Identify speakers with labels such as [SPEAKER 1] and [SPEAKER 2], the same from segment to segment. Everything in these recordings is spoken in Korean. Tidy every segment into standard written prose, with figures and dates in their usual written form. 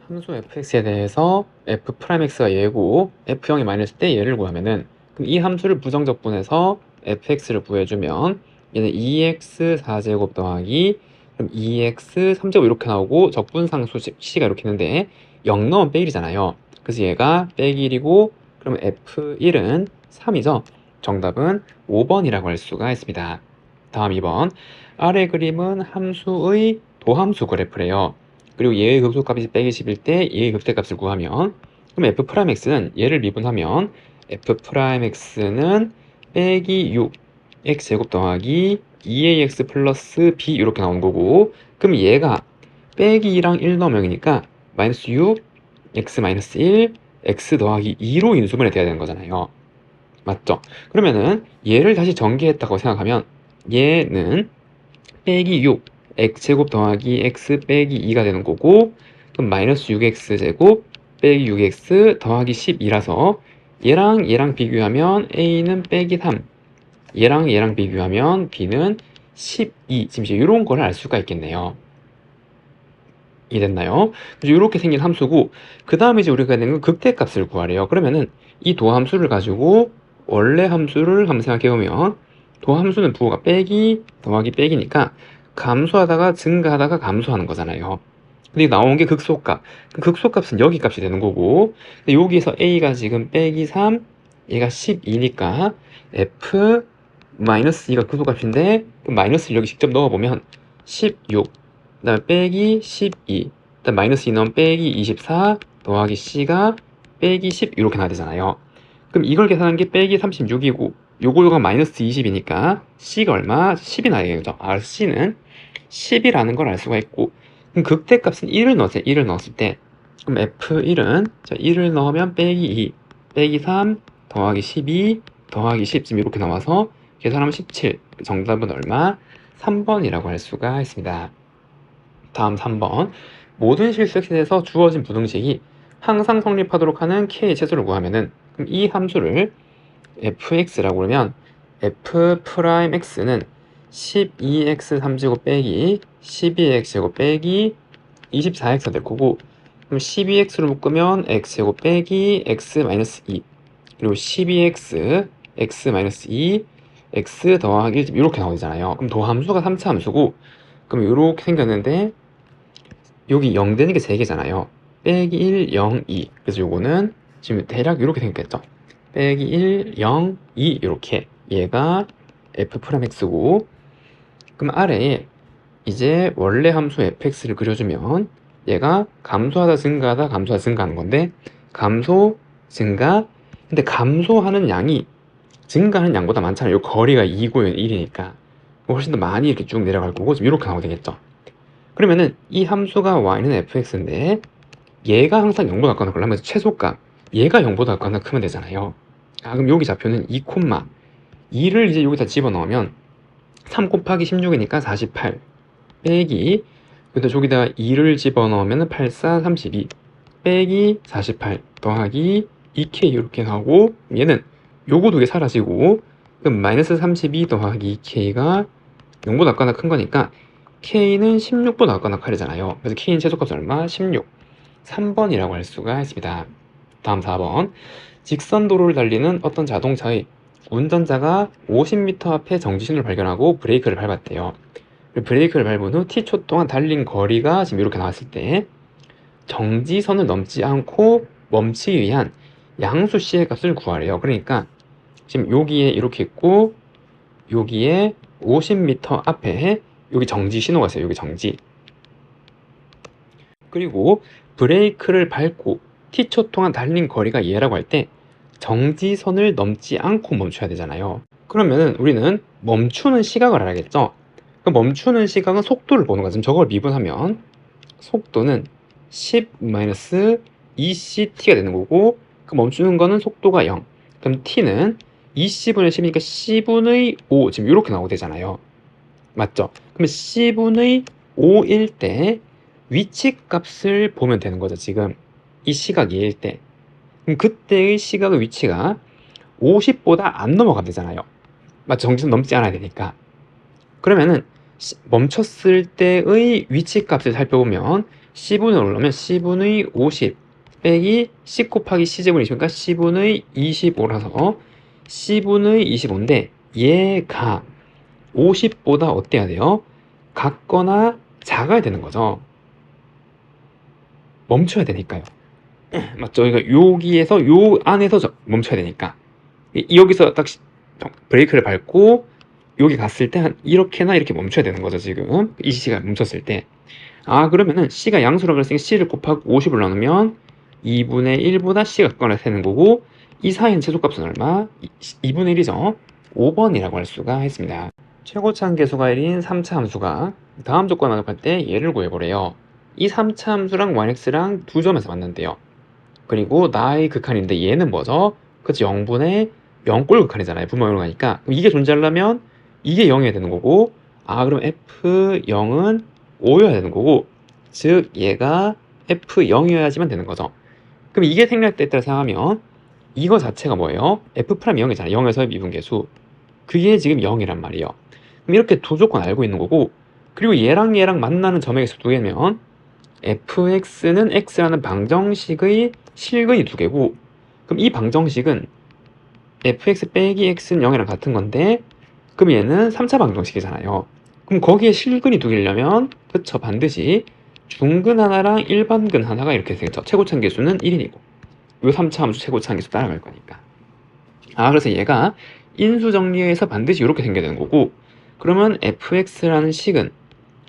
[SPEAKER 1] 함수 fx에 대해서 f'x가 얘고 f0이 마이너스 때 얘를 구하면은 그럼 이 함수를 부정적분해서 fx를 구해주면 얘는 2x 4제곱 더하기 그럼 2x 3제곱 이렇게 나오고 적분상수 c가 이렇게 있는데 0 넣으면 빼1이잖아요. 그래서 얘가 빼1이고 그럼 f1은 3이죠. 정답은 5번이라고 할 수가 있습니다. 다음 2번. 아래 그림은 함수의 도함수 그래프래요. 그리고 얘의 극소값이 빼기 10일 때 얘의 극대값을 구하면 그럼 f'x는 얘를 미분하면 f'x는 빼기 6 x제곱 더하기 2ax 플러스 b 이렇게 나오는 거고 그럼 얘가 빼기 2랑 1 넣으면 0이니까 마이너스 6 x 마이너스 1 x 더하기 2로 인수분해 돼야 되는 거잖아요. 맞죠? 그러면은 얘를 다시 전개했다고 생각하면 얘는 빼기 6 x제곱 더하기 x 빼기 2가 되는 거고 그럼 마이너스 6x제곱 빼기 6x 더하기 12라서 얘랑 비교하면 a는 빼기 3 얘랑 비교하면 b는 12 지금 이런 걸 알 수가 있겠네요. 이해됐나요? 이렇게 생긴 함수고 그 다음에 이제 우리가 내는 건 극대값을 구하래요. 그러면은 이 도함수를 가지고 원래 함수를 한번 생각해보면 도함수는 부호가 빼기 더하기 빼기니까 감소하다가 증가하다가 감소하는 거잖아요. 근데 나온 게 극소값. 그 극소값은 여기 값이 되는 거고 근데 여기에서 a가 지금 빼기 3 얘가 12니까 f 마이너스 2가 극소값인데 그 마이너스를 여기 직접 넣어보면 16 그 다음에 빼기 12 그다음 마이너스 2 넣으면 빼기 24 더하기 c가 빼기 10 이렇게 나야 되잖아요. 그럼 이걸 계산한 게 빼기 36이고 요거가 마이너스 20이니까 c가 얼마? 10이 나야 되겠죠. c는 10이라는 걸 알 수가 있고 그럼 극대값은 1을 넣었어요. 1을 넣었을 때 그럼 f1은 자 1을 넣으면 빼기 2 빼기 3 더하기 12 더하기 10 지금 이렇게 나와서 계산하면 17 정답은 얼마? 3번이라고 할 수가 있습니다. 다음 3번. 모든 실수에서 주어진 부등식이 항상 성립하도록 하는 k의 최소를 구하면은 그럼 이 함수를 fx라고 그러면 f'x는 12x 3제곱 빼기 12x제곱 빼기 24x가 될 거고 그럼 12x로 묶으면 x제곱 빼기 x 마이너스 2 그리고 12x x 마이너스 2 x 더하기 1 이렇게 나오잖아요. 그럼 도함수가 3차 함수고 그럼 이렇게 생겼는데 여기 0 되는 게 3개잖아요. 빼기 1, 0, 2. 그래서 요거는 지금 대략 이렇게 생겼겠죠. 빼기 1, 0, 2 이렇게 얘가 f'x고 그럼 아래에 이제 원래 함수 fx를 그려주면 얘가 감소하다 증가하다 감소하다 증가하는 건데 감소 증가 근데 감소하는 양이 증가하는 양보다 많잖아요. 요 거리가 2고 1이니까 훨씬 더 많이 이렇게 쭉 내려갈 거고 지금 이렇게 나오게 되겠죠. 그러면은 이 함수가 y는 fx인데 얘가 항상 0보다 작거나 그러면 최소값 얘가 0보다 작거나 크면 되잖아요. 그럼 여기 좌표는 2, 2를 이제 여기다 집어넣으면 3 곱하기 16이니까 48 빼기 그래서 저기다 2를 집어넣으면 8, 4, 32 빼기 48 더하기 2k 이렇게 나오고 얘는 요거 두 개 사라지고 그럼 마이너스 32 더하기 2k가 0보다 작거나 큰 거니까 k는 16보다 작거나 칼이잖아요. 그래서 k는 최소값은 얼마? 16. 3번이라고 할 수가 있습니다. 다음 4번. 직선 도로를 달리는 어떤 자동차의 운전자가 50m 앞에 정지신호를 발견하고 브레이크를 밟았대요. 브레이크를 밟은 후 t초 동안 달린 거리가 지금 이렇게 나왔을 때 정지선을 넘지 않고 멈추기 위한 양수 c의 값을 구하래요. 그러니까 지금 여기에 이렇게 있고 여기에 50m 앞에 여기 정지 신호가 있어요. 여기 정지. 그리고 브레이크를 밟고 t초 동안 달린 거리가 얘라고 할 때 정지선을 넘지 않고 멈춰야 되잖아요. 그러면 우리는 멈추는 시각을 알아야겠죠. 그 멈추는 시각은 속도를 보는 거죠. 저걸 미분하면 속도는 10-2ct가 되는 거고 그 멈추는 거는 속도가 0. 그럼 t는 20분의 10이니까 10분의 5 지금 이렇게 나오게 되잖아요. 맞죠? 그러면 10분의 5일 때 위치 값을 보면 되는 거죠. 지금 이 시각 얘일 때 그럼 그때의 시각의 위치가 50보다 안 넘어가면 되잖아요. 맞죠? 정지선 넘지 않아야 되니까. 그러면은 멈췄을 때의 위치 값을 살펴보면 C분의 5를 넣으면 C분의 50 빼기 C 곱하기 C제곱은 20이니까 C분의 25라서 C분의 25인데 얘가 50보다 어때야 돼요? 같거나 작아야 되는 거죠. 멈춰야 되니까요. 맞죠? 그러니까 여기에서 요 안에서 멈춰야 되니까 여기서 딱 브레이크를 밟고 여기 갔을 때 한 이렇게나 이렇게 멈춰야 되는 거죠. 지금 이 C가 멈췄을 때. 아 그러면은 C가 양수라고 그랬으니까 C를 곱하고 50을 나누면 2분의 1보다 C가 같거나 되는 거고 이 사이의 최소값은 얼마? 2분의 1이죠. 5번이라고 할 수가 있습니다. 최고차항 계수가 1인 3차 함수가 다음 조건 만족할 때 얘를 구해보래요. 이 3차 함수랑 yx랑 두 점에서 만난대요. 그리고 나의 극한인데 얘는 뭐죠? 그치 0분의 0꼴 극한이잖아요. 분모형으로 가니까 그럼 이게 존재하려면 이게 0이어야 되는 거고 아 그럼 f0은 5여야 되는 거고 즉 얘가 f0이어야지만 되는 거죠. 그럼 이게 생략됐다고 생각하면 이거 자체가 뭐예요? f'0이잖아요. 0에서의 미분계수. 그게 지금 0이란 말이에요. 그럼 이렇게 두 조건 알고 있는 거고 그리고 얘랑 얘랑 만나는 점의 개수 두 개면 fx는 x라는 방정식의 실근이 두 개고 그럼 이 방정식은 fx 빼기 x는 0이랑 같은 건데 그럼 얘는 3차 방정식이잖아요. 그럼 거기에 실근이 두 개려면 그쵸 반드시 중근 하나랑 일반근 하나가 이렇게 생겼죠. 최고차항 계수는 1이고 요 3차 함수 최고차항 계수 따라갈 거니까 아 그래서 얘가 인수 정리해서 반드시 이렇게 생겨야 되는 거고 그러면 fx라는 식은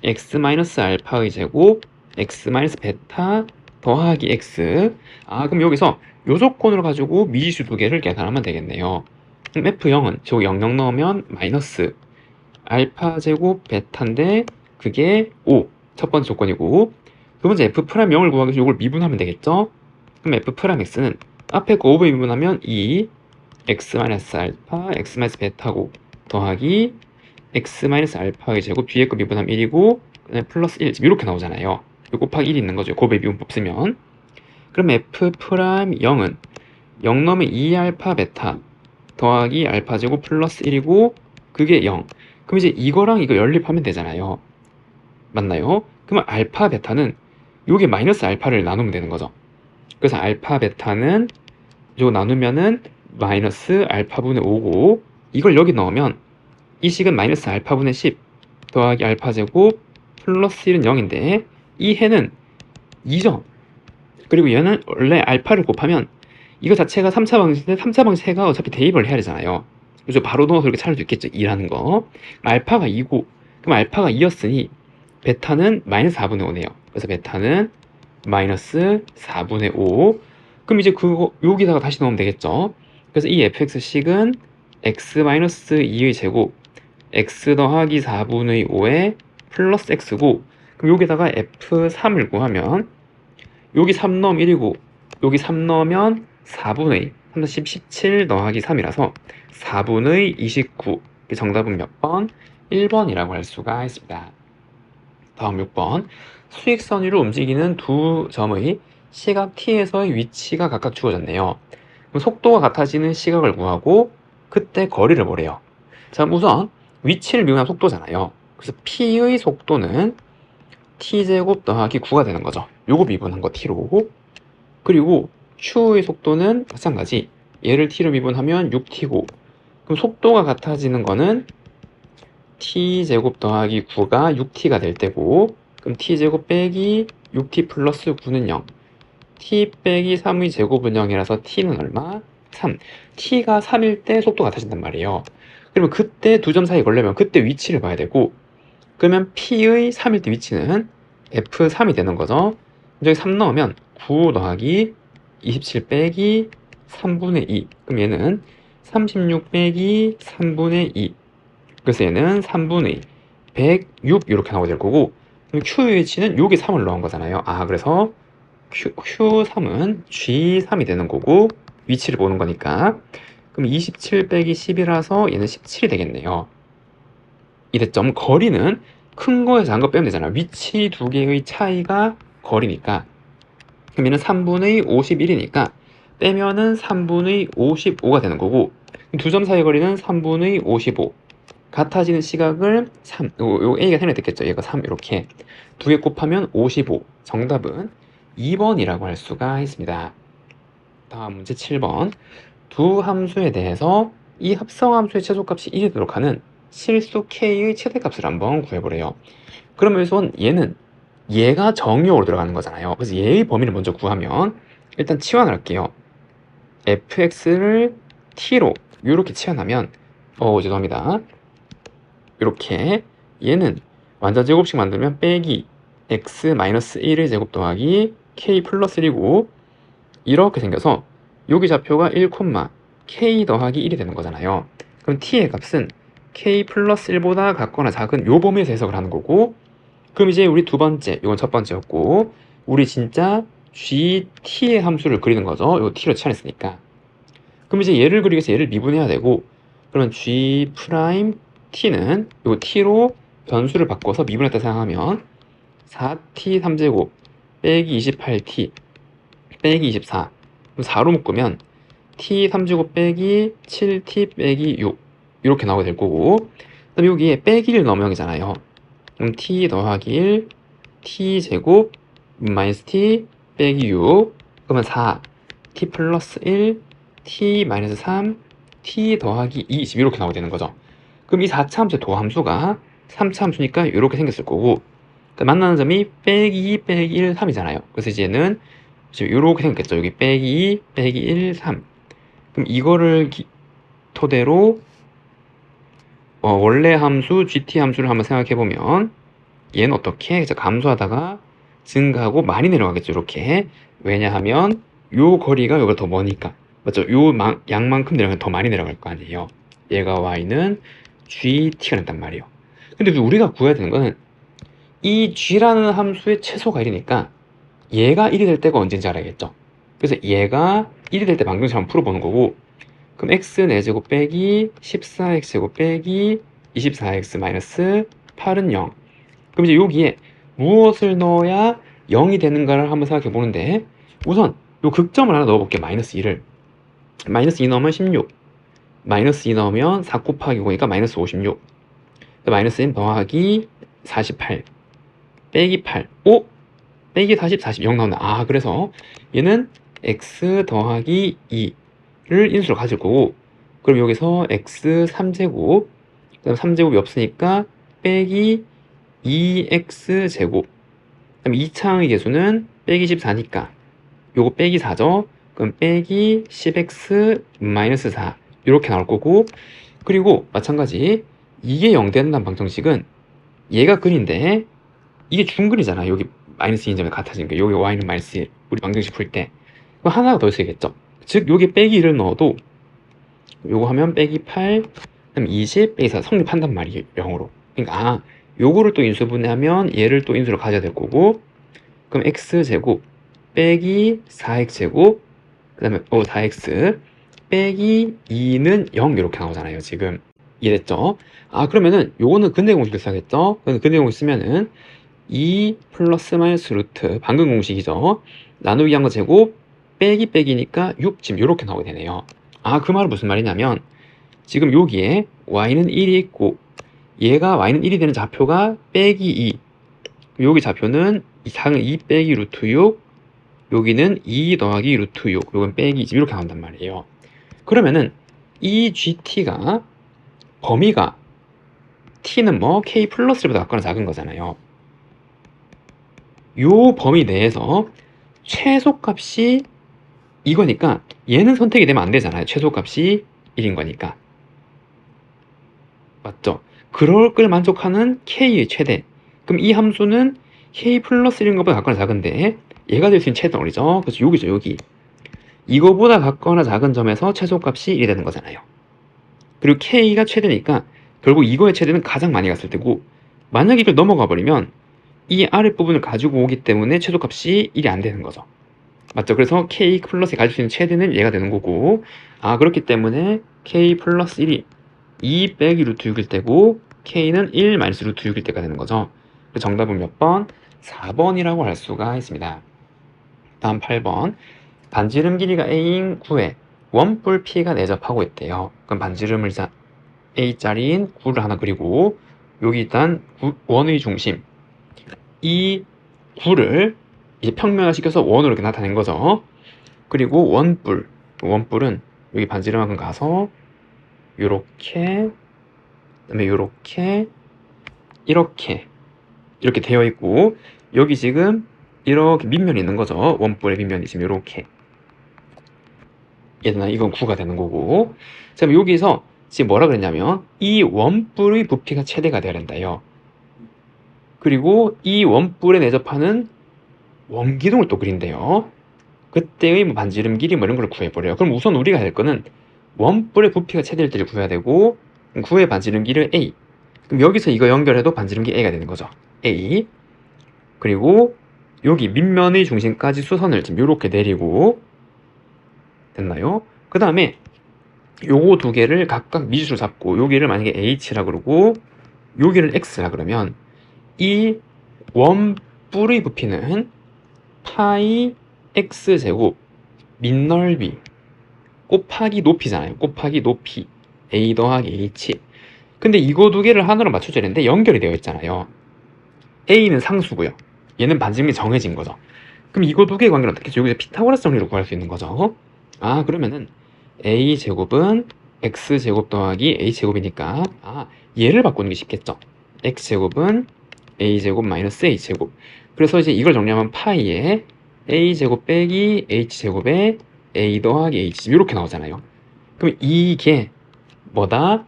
[SPEAKER 1] x-알파의 제곱 x-베타 더하기 x 아 그럼 여기서 요 조건으로 가지고 미지수 두 개를 계산하면 되겠네요. 그럼 f0은 저 00 넣으면 마이너스 알파 제곱 베타인데 그게 5 첫 번째 조건이고 두 번째 f'0을 구하기 위해서 이걸 미분하면 되겠죠. 그럼 f'(x는) 앞에 거 5배 미분하면 2 x-알파 x-베타고 더하기 x-알파의 제곱 뒤에 거 미분하면 1이고 플러스 1 이렇게 나오잖아요. 곱하기 1이 있는 거죠. 곱의 미분법 쓰면 그럼 f'0은 0 넣으면 2알파 베타 더하기 알파 제곱 플러스 1이고 그게 0 그럼 이제 이거랑 이거 연립하면 되잖아요. 맞나요? 그러면 알파 베타는 요게 마이너스 알파를 나누면 되는 거죠. 그래서 알파 베타는 요거 나누면은 마이너스 알파분의 5고 이걸 여기 넣으면 이 식은 마이너스 알파분의 10 더하기 알파 제곱 플러스 1은 0인데 이 해는 2점 그리고 얘는 원래 알파를 곱하면 이거 자체가 3차 방식인데 3차 방식가 어차피 대입을 해야 되잖아요. 그래서 바로 넣어서 이렇게 찾을 수 있겠죠. 2라는 거 알파가 2고 그럼 알파가 2였으니 베타는 마이너스 4분의 5네요. 그래서 베타는 마이너스 4분의 5 그럼 이제 그거 여기다가 다시 넣으면 되겠죠. 그래서 이 fx식은 x-2의 제곱 x 더하기 4분의 5에 플러스 x고 그럼 여기다가 f3을 구하면 여기 3 넣으면 1이고 여기 3 넣으면 4분의 3, 10, 17 더하기 3이라서 4분의 29 정답은 몇 번? 1번이라고 할 수가 있습니다. 다음 6번 수익선 위로 움직이는 두 점의 시각 t에서의 위치가 각각 주어졌네요. 그럼 속도가 같아지는 시각을 구하고 그때 거리를 보래요. 자 우선 위치를 미분하면 속도잖아요. 그래서 p의 속도는 t제곱 더하기 9가 되는 거죠. 요거 미분한 거 t로 그리고 q의 속도는 마찬가지 얘를 t로 미분하면 6t고 그럼 속도가 같아지는 거는 t제곱 더하기 9가 6t가 될 때고 그럼 t제곱 빼기 6t 플러스 9는 0 t 빼기 3의 제곱은 0이라서 t는 얼마? 3 t가 3일 때 속도가 같아진단 말이에요. 그러면 그때 두 점 사이 걸려면 그때 위치를 봐야 되고 그러면 p의 3일 때 위치는 f3이 되는 거죠. 여기 3 넣으면 9 더하기 27 빼기 3분의 2 그럼 얘는 36 빼기 3분의 2 그래서 얘는 3분의 106 이렇게 나오게 될 거고 그럼 Q의 위치는 여기 3을 넣은 거잖아요. 아 그래서 Q3은 G3이 되는 거고 위치를 보는 거니까 그럼 27 빼기 10이라서 얘는 17이 되겠네요. 이랬점 거리는 큰 거에서 작은 거 빼면 되잖아. 위치 두 개의 차이가 거리니까 그럼 얘는 3분의 51이니까 빼면은 3분의 55가 되는 거고 두 점 사이 거리는 3분의 55 같아지는 시각을 3, 요 A가 생략됐겠죠. 얘가 3 이렇게 두 개 곱하면 55. 정답은 2번이라고 할 수가 있습니다. 다음 문제 7번. 두 함수에 대해서 이 합성함수의 최소값이 1이 되도록 하는 실수 K의 최대값을 한번 구해보래요. 그러면 우선 얘가 정의역으로 들어가는 거잖아요. 그래서 얘의 범위를 먼저 구하면 일단 치환을 할게요. fx를 t로 이렇게 치환하면 죄송합니다. 이렇게 얘는 완전 제곱식 만들면 빼기 x-1의 제곱 더하기 k 플러스 1이고 이렇게 생겨서 여기 좌표가 1, k 더하기 1이 되는 거잖아요. 그럼 t의 값은 k 플러스 1보다 같거나 작은 요 범위에서 해석을 하는 거고, 그럼 이제 우리 두 번째, 이건 첫 번째였고, 우리 진짜 gt의 함수를 그리는 거죠. 이거 t로 치환했으니까. 그럼 이제 얘를 그리기 위해서 얘를 미분해야 되고, 그러면 g 프라임 t는 요 t로 변수를 바꿔서 미분했다 생각하면 4t 3제곱 빼기 28t 빼기 24. 그럼 4로 묶으면 t 3제곱 빼기 7t 빼기 6 이렇게 나오게 될 거고, 그 다음에 여기에 빼기를 넣으면 0이잖아요. 그럼 t 더하기 1 t 제곱 마이너스 t 빼기 6 그러면 4 t 플러스 1 t 마이너스 3 t 더하기 20 이렇게 나오게 되는 거죠. 그럼 이 4차 함수의 도함수가 3차 함수니까 이렇게 생겼을 거고, 만나는 점이 빼기 2 빼기 1 3이잖아요. 그래서 이제는 지금 이렇게 생겼겠죠. 여기 빼기 2 빼기 1 3. 그럼 이거를 토대로 원래 함수 gt 함수를 한번 생각해 보면 얘는 어떻게 감소하다가 증가하고 많이 내려가겠죠. 이렇게. 왜냐하면 요 거리가 여기가 더 머니까, 맞죠? 요 양만큼 내려가면 더 많이 내려갈 거 아니에요. 얘가 y는 gt가 된단 말이에요. 근데 우리가 구해야 되는 거는 이 g라는 함수의 최소가 1이니까 얘가 1이 될 때가 언제인지 알아야겠죠. 그래서 얘가 1이 될 때 방정식 한번 풀어보는 거고, 그럼 x 4제곱 빼기 14x제곱 빼기 24x 마이너스 8은 0. 그럼 이제 여기에 무엇을 넣어야 0이 되는가를 한번 생각해 보는데, 우선 요 극점을 하나 넣어볼게요. 마이너스 2를. 마이너스 2 넣으면 16. 마이너스 2 넣으면 4 곱하기 5니까 마이너스 56. 마이너스 1 더하기 48. 빼기 8. 오? 빼기 40, 40, 0 나온다. 아, 그래서 얘는 x 더하기 2를 인수로 가질 거고, 그럼 여기서 x 3제곱, 그 다음 3제곱이 없으니까 빼기 2x제곱, 그 다음 2차항의 개수는 빼기 14니까 요거 빼기 4죠. 그럼 빼기 10x 마이너스 4 이렇게 나올 거고, 그리고 마찬가지 이게 0 된다는 방정식은 얘가 근인데 이게 중근이잖아. 여기 마이너스 2점에 같아지니까 여기 y는 마이너스 1, 우리 방정식 풀 때 하나가 더 쓰겠죠. 즉 여기 빼기 1을 넣어도 요거 하면 빼기 8, 그다음 20 빼기 4 성립한단 말이에요. 0으로. 그러니까 요거를 또 인수분해하면 얘를 또 인수로 가져야 될 거고, 그럼 x제곱 빼기 4x제곱 그 다음에 4x 빼기 2는 0 이렇게 나오잖아요. 지금 이해됐죠? 그러면은 요거는 근대 공식을 써야겠죠? 근대 공식 쓰면은 2 플러스 마이너스 루트 방금 공식이죠. 나누기 한 거 제곱 빼기 빼기니까 6 지금 이렇게 나오게 되네요. 그 말은 무슨 말이냐면 지금 여기에 y는 1이 있고 얘가 y는 1이 되는 좌표가 빼기 2, 여기 좌표는 이상은 2 빼기 루트 6, 여기는 2 더하기 루트 6, 요건 빼기 20 이렇게 나온단 말이에요. 그러면은 이 gt가 범위가 t는 k 플러스 1보다 같거나 작은 거잖아요. 요 범위 내에서 최소값이 이거니까 얘는 선택이 되면 안 되잖아요. 최소값이 1인 거니까. 맞죠? 그럴 걸 만족하는 k의 최대. 그럼 이 함수는 k 플러스 1인 것보다 같거나 작은데 얘가 될 수 있는 최대는 어디죠? 그래서 여기죠, 여기. 이거보다 같거나 작은 점에서 최소값이 1이 되는 거잖아요. 그리고 k가 최대니까 결국 이거의 최대는 가장 많이 갔을 테고, 만약에 이걸 넘어가 버리면 이 아랫부분을 가지고 오기 때문에 최소값이 1이 안 되는 거죠. 맞죠? 그래서 k 플러스에 가질 수 있는 최대는 얘가 되는 거고, 그렇기 때문에 k 플러스 1이 2 빼기 루트 6일 때고 k는 1 마이너스 루트 6일 때가 되는 거죠. 정답은 몇 번? 4번이라고 할 수가 있습니다. 다음 8번. 반지름 길이가 a인 구에 원뿔 p가 내접하고 있대요. 그럼 반지름을 A짜리인 9를 하나 그리고 여기 일단 원의 중심 이 9를 이제 평면화시켜서 원으로 이렇게 나타낸 거죠. 그리고 원뿔은 여기 반지름만큼 가서 요렇게 그다음에 요렇게 이렇게 되어 있고 여기 지금 이렇게 밑면이 있는 거죠. 원뿔의 밑면이 지금 요렇게 얘들아 이건 9가 되는 거고 자 그럼 여기서 지금 뭐라 그랬냐면 이 원뿔의 부피가 최대가 돼야 된다요. 그리고 이 원뿔에 내접하는 원기둥을 또 그린대요. 그때의 뭐 반지름 길이 뭐 이런 걸 구해버려요. 그럼 우선 우리가 할 거는 원뿔의 부피가 최대일 때를 구해야 되고 9의 반지름 길은 A. 그럼 여기서 이거 연결해도 반지름 길 A가 되는 거죠. A. 그리고 여기 밑면의 중심까지 수선을 지금 이렇게 내리고 됐나요? 그 다음에 요거 두 개를 각각 미지수로 잡고 여기를 만약에 H라 그러고 여기를 X라 그러면 이 원뿔의 부피는 파이 X제곱 밑넓이 곱하기 높이잖아요. 곱하기 높이 A 더하기 H. 근데 이거 두 개를 하나로 맞춰줘야 되는데 연결이 되어 있잖아요. A는 상수고요. 얘는 반지름이 정해진 거죠. 그럼 이거 두 개의 관계는 어떻게 해서 여기서 피타고라스 정리로 구할 수 있는 거죠. 아 그러면은 A제곱은 X제곱 더하기 H제곱이니까 얘를 바꾸는 게 쉽겠죠. X제곱은 A제곱 마이너스 H제곱. 그래서 이제 이걸 정리하면 파이에 A제곱 빼기 H제곱에 A 더하기 H 이렇게 나오잖아요. 그럼 이게 뭐다?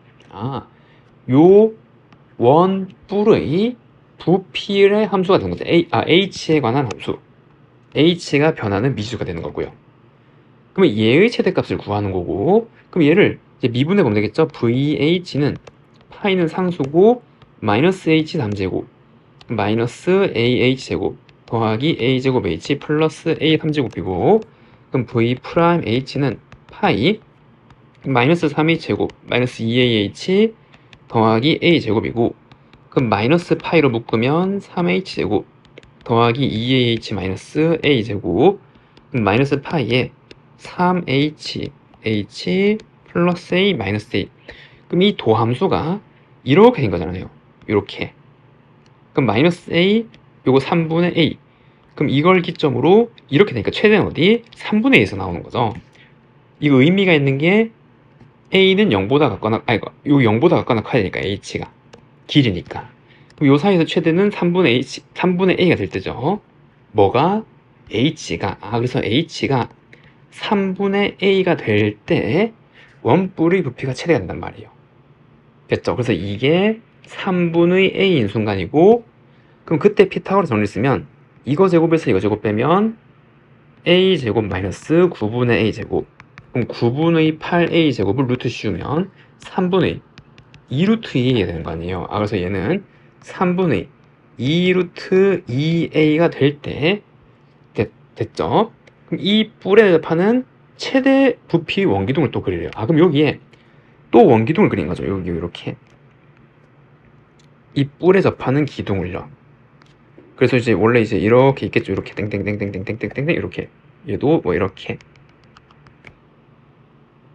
[SPEAKER 1] 요 원뿔의 부피의 함수가 되는 거죠. H에 관한 함수. H가 변하는 미지수가 되는 거고요. 그러면 얘의 최대값을 구하는 거고, 그럼 얘를 이제 미분해 보면 되겠죠? VH는 파이는 상수고 마이너스 H 3제곱 마이너스 AH 제곱 더하기 A 제곱 H 플러스 A 3제곱이고 그럼 V 프라임 H는 파이 마이너스 3H 제곱 마이너스 2AH 더하기 A 제곱이고 그럼 마이너스 파이로 묶으면 3H 제곱 더하기 2AH 마이너스 A 제곱 마이너스 파이에 3H H 플러스 A 마이너스 A 그럼 이 도함수가 이렇게 된 거잖아요. 이렇게 그럼 마이너스 A 요거 3분의 A 그럼 이걸 기점으로 이렇게 되니까 최대는 어디? 3분의 2에서 나오는 거죠. 이거 의미가 있는 게 A는 0보다 같거나 요 0보다 같거나 커야 되니까 H가 길이니까 그럼 요 사이에서 최대는 3분의 A가 될 때죠. 뭐가? H가 그래서 H가 3분의 A가 될 때 원뿔의 부피가 최대가 된단 말이에요. 됐죠? 그래서 이게 3분의 A인 순간이고 그럼 그때 피타고라스 정리를 쓰면 이거 제곱에서 이거 제곱 빼면 A 제곱 마이너스 9분의 A 제곱 그럼 9분의 8A 제곱을 루트 씌우면 3분의 2루트 2A가 되는 거 아니에요. 그래서 얘는 3분의 2루트 2A가 될 때 됐죠? 그럼 이 뿔에 접하는 최대 부피 원기둥을 또 그리래요. 그럼 여기에 또 원기둥을 그린 거죠. 여기 이렇게 이 뿔에 접하는 기둥을요. 그래서 이제 원래 이제 이렇게 있겠죠. 이렇게 땡땡땡땡땡땡땡땡 이렇게 얘도 뭐 이렇게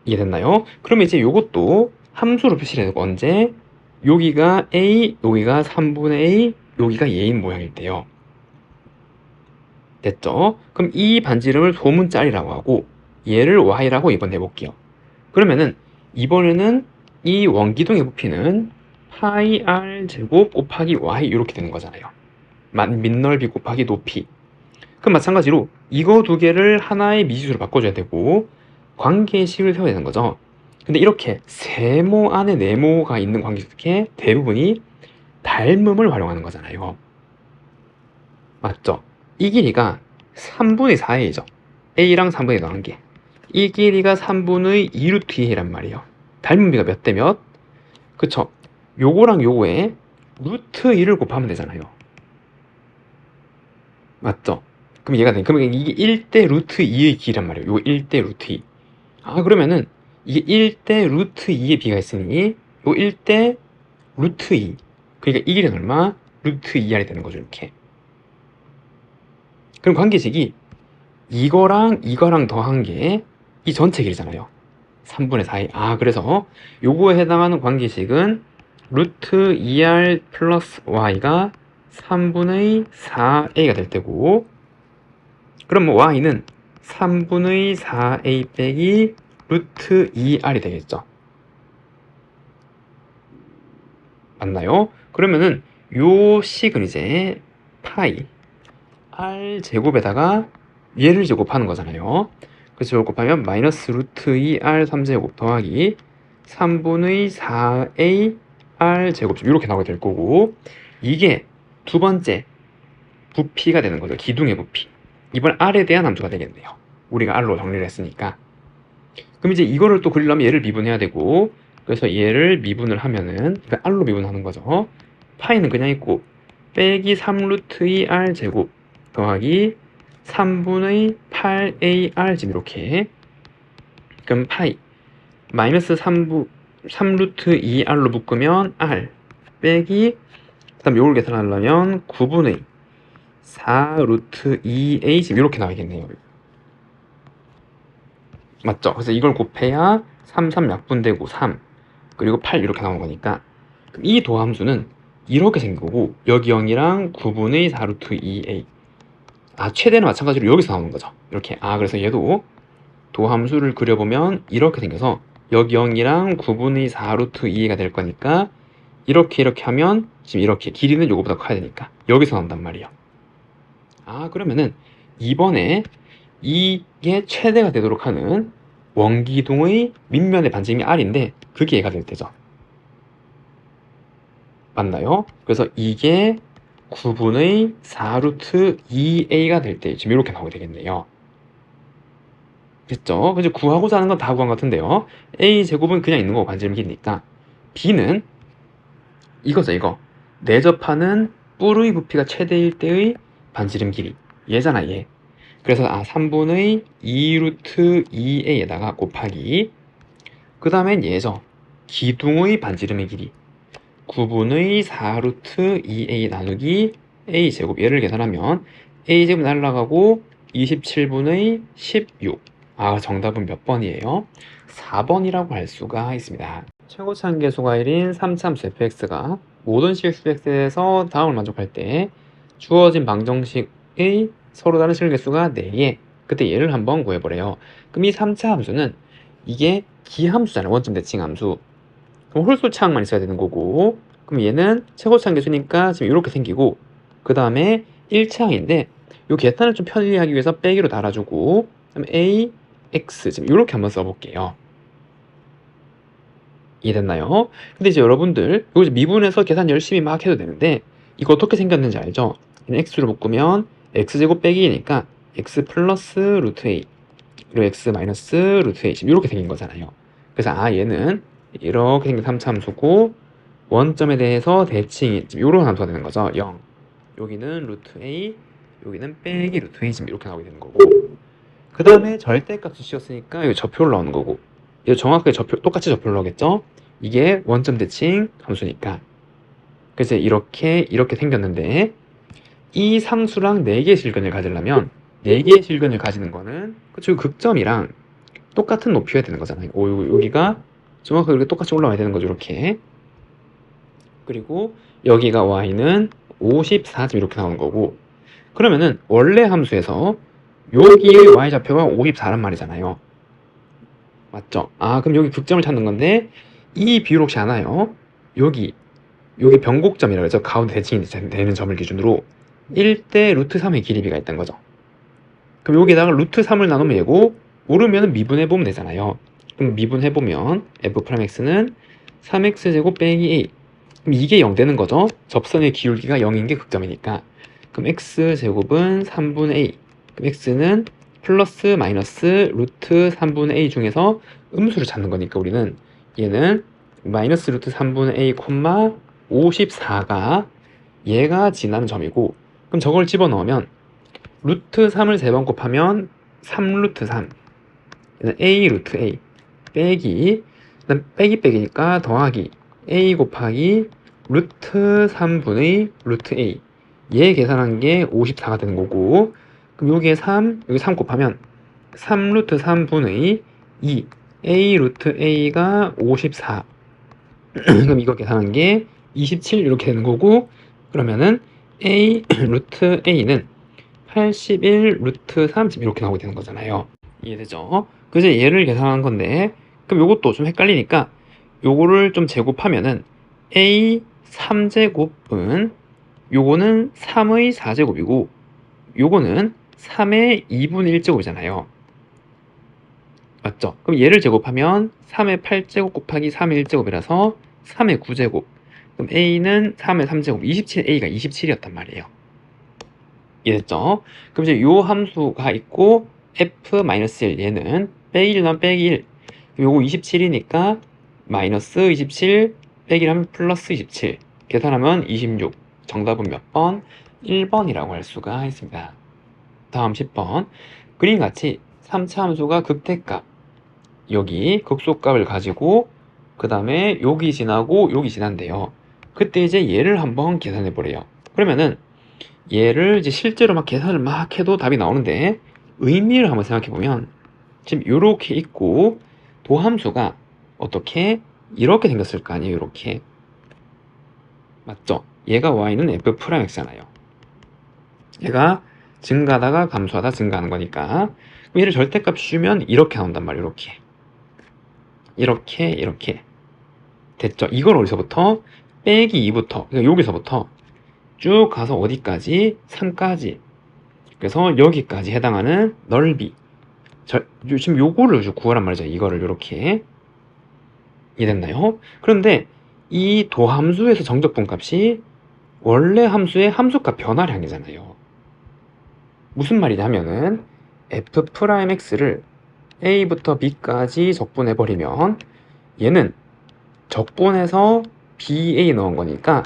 [SPEAKER 1] 이해됐나요? 그러면 이제 요것도 함수로 표시를 해야 되고 언제? 여기가 A, 여기가 3분의 A, 여기가 얘인 모양일 때요. 됐죠? 그럼 이 반지름을 소문짜리라고 하고 얘를 Y라고 이번 해볼게요. 그러면은 이번에는 이 원기둥의 부피는 파이 R 제곱 곱하기 Y 이렇게 되는 거잖아요. 밑넓이 곱하기 높이. 그럼 마찬가지로 이거 두 개를 하나의 미지수로 바꿔줘야 되고 관계식을 세워야 되는 거죠. 근데 이렇게 세모 안에 네모가 있는 관계식의 대부분이 닮음을 활용하는 거잖아요. 맞죠? 이 길이가 3분의 4A죠. A랑 3분의 더한 게. 이 길이가 3분의 2루트 2A란 말이에요. 닮음비가 몇 대 몇? 그쵸? 요거랑 요거에 루트 2를 곱하면 되잖아요. 맞죠? 그럼 얘가 그러면 이게 1대 루트 2의 길이란 말이에요. 요거 1대 루트 2. 그러면은 이게 1대 루트 2의 비가 있으니 요 1대 루트 2. 그러니까 이 길이는 얼마? 루트 2R이 되는 거죠. 이렇게. 그럼 관계식이 이거랑 더한 게 이 전체 길이잖아요. 3분의 4a. 아, 그래서 요거에 해당하는 관계식은 루트 2r 플러스 y가 3분의 4a가 될 테고, 그럼 뭐 y는 3분의 4a 빼기 루트 2r이 되겠죠. 맞나요? 그러면은 요 식은 이제 파이 r 제곱에다가 얘를 제곱하는 거잖아요. 그래서 이걸 곱하면 마이너스 루트 2r 3제곱 더하기 3분의 4a r 제곱 이렇게 나오게 될 거고, 이게 두 번째 부피가 되는 거죠. 기둥의 부피. 이번 r에 대한 함수가 되겠네요. 우리가 r로 정리를 했으니까. 그럼 이제 이거를 또 그리려면 얘를 미분해야 되고, 그래서 얘를 미분을 하면은 r로 미분하는 거죠. 파이는 그냥 있고 빼기 3루트 2r 제곱 더하기 3분의 8ar 지금 이렇게. 그럼 파이 마이너스 3루트 2r로 묶으면 r 빼기, 그 다음 요걸 계산하려면 9분의 4루트 2a 지금 이렇게 나와야겠네요. 맞죠? 그래서 이걸 곱해야 3, 3 약분되고 3 그리고 8 이렇게 나온 거니까, 그럼 이 도함수는 이렇게 생긴 거고, 여기 0이랑 9분의 4루트 2a, 아 최대는 마찬가지로 여기서 나오는 거죠. 이렇게. 아 그래서 얘도 도함수를 그려보면 이렇게 생겨서 여기 0이랑 9분의 4루트 2a가 될 거니까, 이렇게 하면 지금 이렇게 길이는 요거보다 커야 되니까 여기서 나온단 말이에요. 아 그러면은 이번에 이게 최대가 되도록 하는 원기둥의 밑면의 반지름이 r인데 그게 얘가 될 테죠. 맞나요? 그래서 이게 9분의 4루트 2a가 될 때 지금 이렇게 나오게 되겠네요. 됐죠? 그래서 구하고자 하는 건 다 구한 것 같은데요. a 제곱은 그냥 있는 거고 반지름 길이니까, b는 이거죠. 이거 내접하는 뿔의 부피가 최대일 때의 반지름 길이, 얘잖아 얘. 그래서 3분의 2루트 2a에다가 곱하기, 그 다음엔 얘죠. 기둥의 반지름의 길이 9분의 4루트 2a 나누기 a 제곱. 얘를 계산하면 a 제곱 날라가고 27분의 16. 아 정답은 몇 번이에요? 4번이라고 할 수가 있습니다. 최고차함계수가 1인 3차함수 fx가 모든 실수 x에서 다음을 만족할 때 주어진 방정식의 서로 다른 실계수가 4개. 그때 얘를 한번 구해보래요. 그럼 이 3차 함수는 이게 기함수잖아요. 원점 대칭 함수. 그럼 홀수차항만 있어야 되는 거고, 그럼 얘는 최고차함계수니까 지금 이렇게 생기고, 그 다음에 1차항인데 요 계산을 좀 편리하기 위해서 빼기로 달아주고, 그럼 a, x 지금 이렇게 한번 써볼게요. 이해됐나요? 근데 이제 여러분들 이거 이제 미분해서 계산 열심히 막 해도 되는데, 이거 어떻게 생겼는지 알죠? x로 묶으면 x제곱 빼기 2니까 x 플러스 루트 a 그리고 x 마이너스 루트 a 지금 이렇게 생긴 거잖아요. 그래서 얘는 이렇게 생긴 3차 함수고, 원점에 대해서 대칭이 지금 이런 함수가 되는 거죠. 0. 여기는 루트 a, 여기는 빼기 루트 a 지금 이렇게 나오게 되는 거고, 그 다음에 절대값을 씌웠으니까 여기 좌표로 나오는 거고, 이거 정확하게 똑같이 좌표로 나오겠죠? 이게 원점 대칭 함수니까. 그래서 이렇게 생겼는데, 이 상수랑 4개의 실근을 가지려면 4개의 실근을 가지는 거는 그쵸, 극점이랑 똑같은 높이여야 되는 거잖아요. 여기가 정확하게 이렇게 똑같이 올라와야 되는 거죠. 이렇게. 그리고 여기가 y는 54점 이렇게 나오는 거고, 그러면은 원래 함수에서 여기의 y좌표가 54란 말이잖아요. 맞죠? 그럼 여기 극점을 찾는 건데, 이 비율 혹시 아나요? 여기 변곡점이라고 해서 가운데 대칭이 되는 점을 기준으로 1대 루트 3의 길이비가 있다는 거죠. 그럼 여기다가 루트 3을 나누면 얘고, 오르면 미분해보면 되잖아요. 그럼 미분해보면 f'x는 3x제곱 빼기 a. 그럼 이게 0 되는 거죠. 접선의 기울기가 0인 게 극점이니까. 그럼 x제곱은 3분의 a. 그럼 x는 플러스 마이너스 루트 3분의 a 중에서 음수를 찾는 거니까 우리는 얘는 마이너스 루트 3분의 a, 54가 얘가 지나는 점이고, 그럼 저걸 집어넣으면 루트 3을 3번 곱하면 3루트 3 a 루트 a 빼기, 그다음 빼기니까 더하기 a 곱하기 루트 3분의 루트 a, 얘 계산한 게 54가 되는 거고, 그럼 여기에 3, 여기 3 곱하면 3루트 3분의 2 a 루트 a가 54 그럼 이거 계산한 게 27 이렇게 되는 거고, 그러면은 a 루트 a는 81 루트 30 이렇게 나오게 되는 거잖아요. 이해되죠? 그래서 얘를 계산한 건데, 그럼 요것도 좀 헷갈리니까 요거를 좀 제곱하면은 a 3제곱은 요거는 3의 4제곱이고 요거는 3의 2분의 1제곱이잖아요. 맞죠? 그럼 얘를 제곱하면 3의 8제곱 곱하기 3의 1제곱이라서 3의 9제곱. 그럼 a는 3의 3제곱, 27a가 27이었단 말이에요. 이해됐죠? 그럼 이제 요 함수가 있고 f-1 얘는 빼기 1 넣으면 빼기 1. 요거 27이니까 마이너스 27 빼기 1 하면 플러스 27. 계산하면 26. 정답은 몇 번? 1번이라고 할 수가 있습니다. 다음 10번. 그림같이 3차 함수가 극대값, 여기 극소값을 가지고 그 다음에 여기 지나고 여기 지난대요. 그때 이제 얘를 한번 계산해 보래요. 그러면은 얘를 이제 실제로 막 계산을 막 해도 답이 나오는데, 의미를 한번 생각해 보면 지금 요렇게 있고 도함수가 어떻게 이렇게 생겼을 거 아니에요. 이렇게 맞죠? 얘가 y는 f'(x'잖아요. 얘가 증가하다가 감소하다 증가하는 거니까, 얘를 절대값 주면 이렇게 나온단 말이에요. 이렇게 됐죠? 이걸 어디서부터? 빼기 2부터, 그러니까 여기서부터 쭉 가서 어디까지? 3까지. 그래서 여기까지 해당하는 넓이. 지금 요거를 구하란 말이죠. 이거를 이렇게. 이해됐나요? 그런데 이 도함수에서 정적분 값이 원래 함수의 함수값 변화량이잖아요. 무슨 말이냐면은 f'x를 a부터 b까지 적분해버리면 얘는 적분해서 ba 넣은 거니까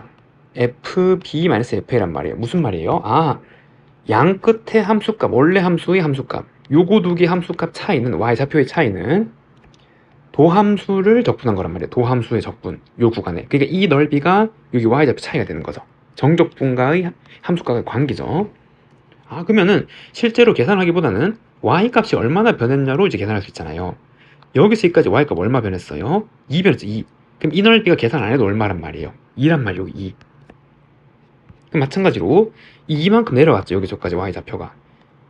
[SPEAKER 1] fb-fa란 말이에요. 무슨 말이에요? 아, 양 끝에 함수값, 원래 함수의 함수값, 요거 두 개 함수값 차이는, y좌표의 차이는 도함수를 적분한 거란 말이에요. 도함수의 적분, 요 구간에. 그러니까 이 넓이가 여기 y좌표 차이가 되는 거죠. 정적분과의 함수값의 관계죠. 아, 그러면은 실제로 계산하기보다는 y값이 얼마나 변했냐로 이제 계산할 수 있잖아요. 여기서 여기까지 y값 얼마 변했어요? 2 변했죠, 2. 그럼 이 넓이가 계산 안 해도 얼마란 말이에요? 2란 말이에요, 2. 그럼 마찬가지로 이만큼 내려갔죠, 여기서까지 y좌표가.